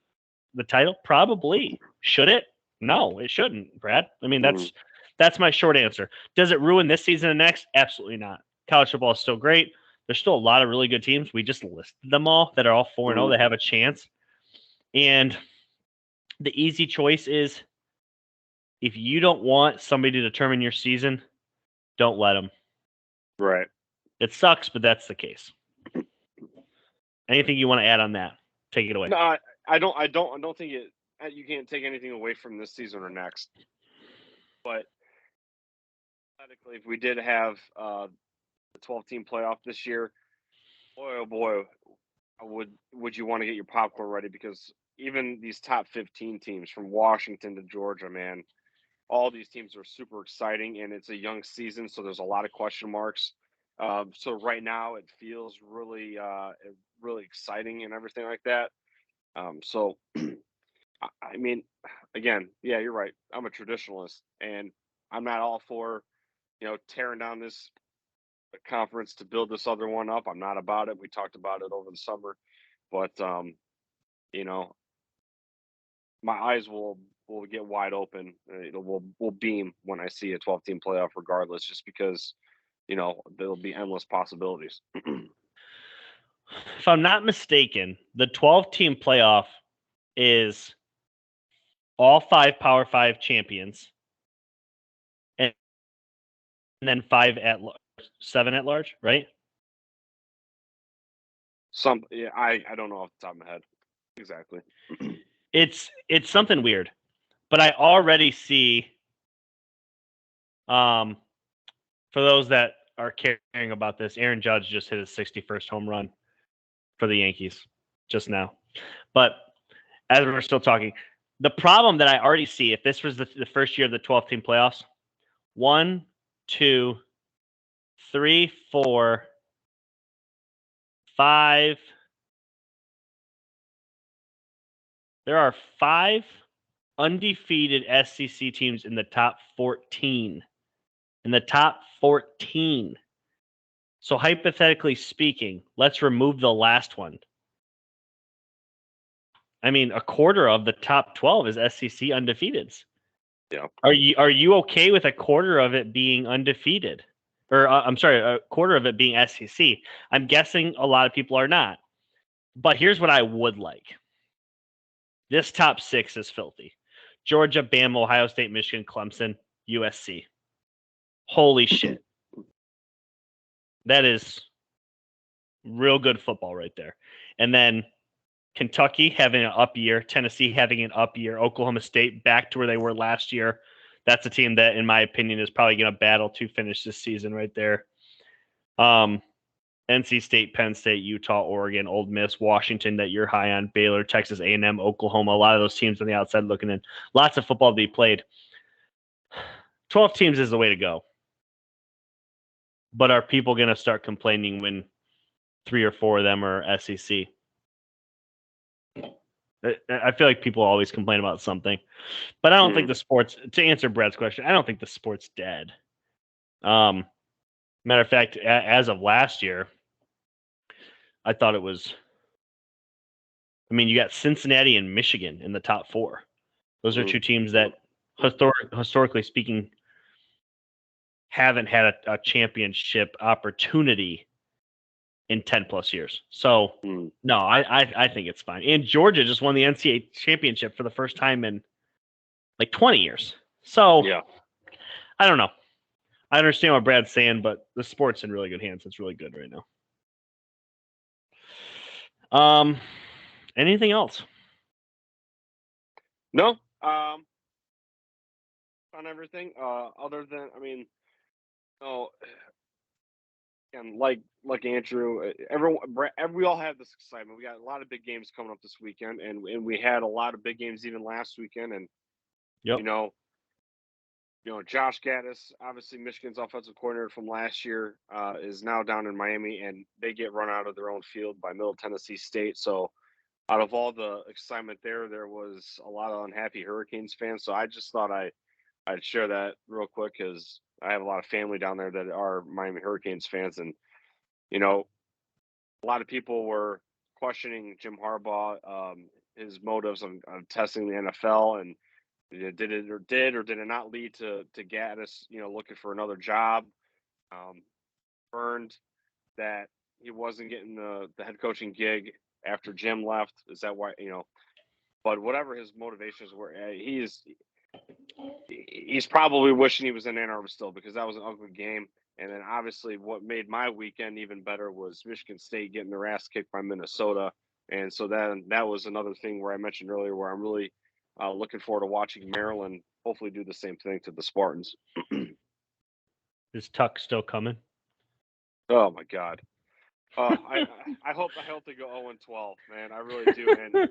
title? Probably. Should it? No, it shouldn't, Brad. I mean, that's my short answer. Does it ruin this season and next? Absolutely not. College football is still great. There's still a lot of really good teams. We just listed them all that are all 4-0 that have a chance. And the easy choice is if you don't want somebody to determine your season, don't let them. Right. It sucks, but that's the case. Anything you want to add on that? Take it away. No, I don't think you can't take anything away from this season or next. But hypothetically, if we did have the 12-team playoff this year, boy, oh boy, would you want to get your popcorn ready? Because even these top 15 teams from Washington to Georgia, man, all these teams are super exciting, and it's a young season, so there's a lot of question marks. So right now it feels really, really exciting and everything like that. So, I mean, again, yeah, you're right. I'm a traditionalist, and I'm not all for, tearing down this conference to build this other one up. I'm not about it. We talked about it over the summer, but my eyes will get wide open. Will beam when I see a 12-team playoff, regardless, just because there'll be endless possibilities. If I'm not mistaken, the 12-team playoff is all 5 Power 5 champions, and then 7 at large, right? I don't know off the top of my head exactly. It's something weird, but I already see. For those that are caring about this, Aaron Judge just hit his 61st home run for the Yankees just now. But as we're still talking, the problem that I already see, if this was the first year of the 12-team playoffs, 1, 2, 3, 4, 5. There are 5 undefeated SEC teams in the top 14. In the top 14. So hypothetically speaking, let's remove the last one. I mean, a quarter of the top 12 is SEC undefeateds. Yeah. Are you okay with a quarter of it being undefeated? Or I'm sorry, a quarter of it being SEC? I'm guessing a lot of people are not. But here's what I would like. This top 6 is filthy. Georgia, Bama, Ohio State, Michigan, Clemson, USC. Holy shit. That is real good football right there. And then Kentucky having an up year, Tennessee having an up year, Oklahoma State back to where they were last year. That's a team that, in my opinion, is probably going to battle to finish this season right there. NC State, Penn State, Utah, Oregon, Ole Miss, Washington that you're high on, Baylor, Texas A&M, Oklahoma, a lot of those teams on the outside looking in. Lots of football to be played. 12 teams is the way to go. But are people going to start complaining when 3 or 4 of them are SEC? I feel like people always complain about something. But I don't think the sport's, to answer Brad's question, I don't think the sport's dead. Matter of fact, as of last year, I thought it was, I mean, you got Cincinnati and Michigan in the top 4. Those are 2 teams that, historically speaking, haven't had a championship opportunity in 10 plus years. So, no, I think it's fine. And Georgia just won the NCAA championship for the first time in like 20 years. So, yeah. I don't know. I understand what Brad's saying, but the sport's in really good hands. It's really good right now. Anything else? No. On everything. Other than, I mean, and like Andrew, we all have this excitement. We got a lot of big games coming up this weekend, and we had a lot of big games even last weekend. And you know, Josh Gaddis, obviously Michigan's offensive coordinator from last year, is now down in Miami, and they get run out of their own field by Middle Tennessee State. So, out of all the excitement there was a lot of unhappy Hurricanes fans. So I just thought I'd share that real quick because I have a lot of family down there that are Miami Hurricanes fans, and a lot of people were questioning Jim Harbaugh, his motives on testing the NFL, and did it not lead to Gaddis, looking for another job. Burned that he wasn't getting the head coaching gig after Jim left. Is that why? But whatever his motivations were, he's probably wishing he was in Ann Arbor still, because that was an ugly game. And then obviously what made my weekend even better was Michigan State getting their ass kicked by Minnesota. And so that was another thing where I mentioned earlier where I'm really looking forward to watching Maryland hopefully do the same thing to the Spartans. Is Tuck still coming? Oh my God. I hope they go 0-12, man. I really do. And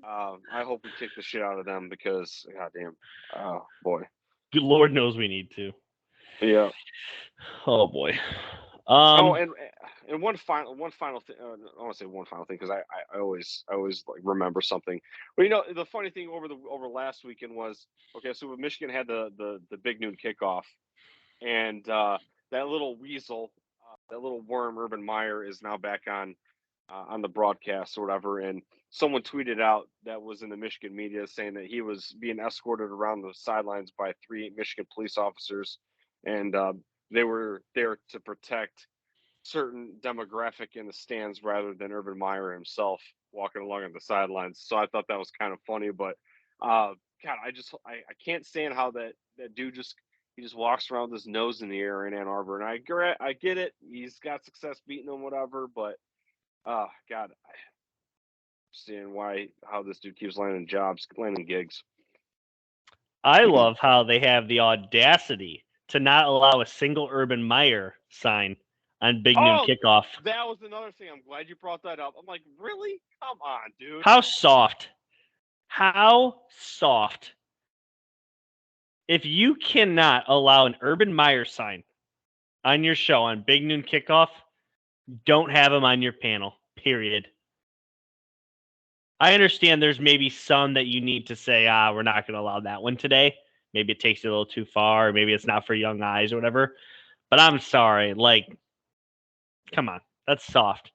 I hope we kick the shit out of them because, goddamn, oh boy. Good Lord knows we need to. Yeah. Oh boy. And one final thing. I don't want to say one final thing because I always like remember something. But the funny thing over last weekend was, okay, so Michigan had the big noon kickoff, and that little weasel, that little worm, Urban Meyer, is now back on the broadcast or whatever. And someone tweeted out that was in the Michigan media saying that he was being escorted around the sidelines by 3 Michigan police officers, and they were there to protect certain demographic in the stands rather than Urban Meyer himself walking along on the sidelines. So I thought that was kind of funny, but God, I can't stand how that dude just walks around with his nose in the air in Ann Arbor. And I get it. He's got success beating them, whatever, but God, I understand how this dude keeps landing gigs. I love how they have the audacity to not allow a single Urban Meyer sign on Big Noon kickoff. That was another thing. I'm glad you brought that up. I'm like, really? Come on, dude. How soft? How soft? If you cannot allow an Urban Meyer sign on your show on Big Noon kickoff, don't have him on your panel. period. I understand there's maybe some that you need to say, we're not going to allow that one today. Maybe it takes it a little too far. Or maybe it's not for young eyes or whatever. But I'm sorry. Like, come on. That's soft.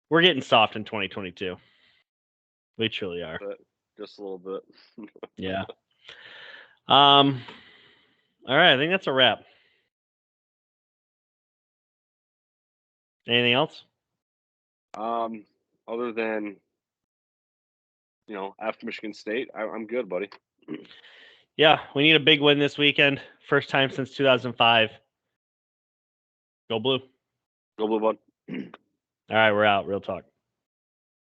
We're getting soft in 2022. We truly are. Just a little bit. Yeah. All right. I think that's a wrap. Anything else? Other than, after Michigan State, I'm good, buddy. Yeah, we need a big win this weekend. First time since 2005. Go Blue. Go Blue, bud. All right, we're out. Real talk.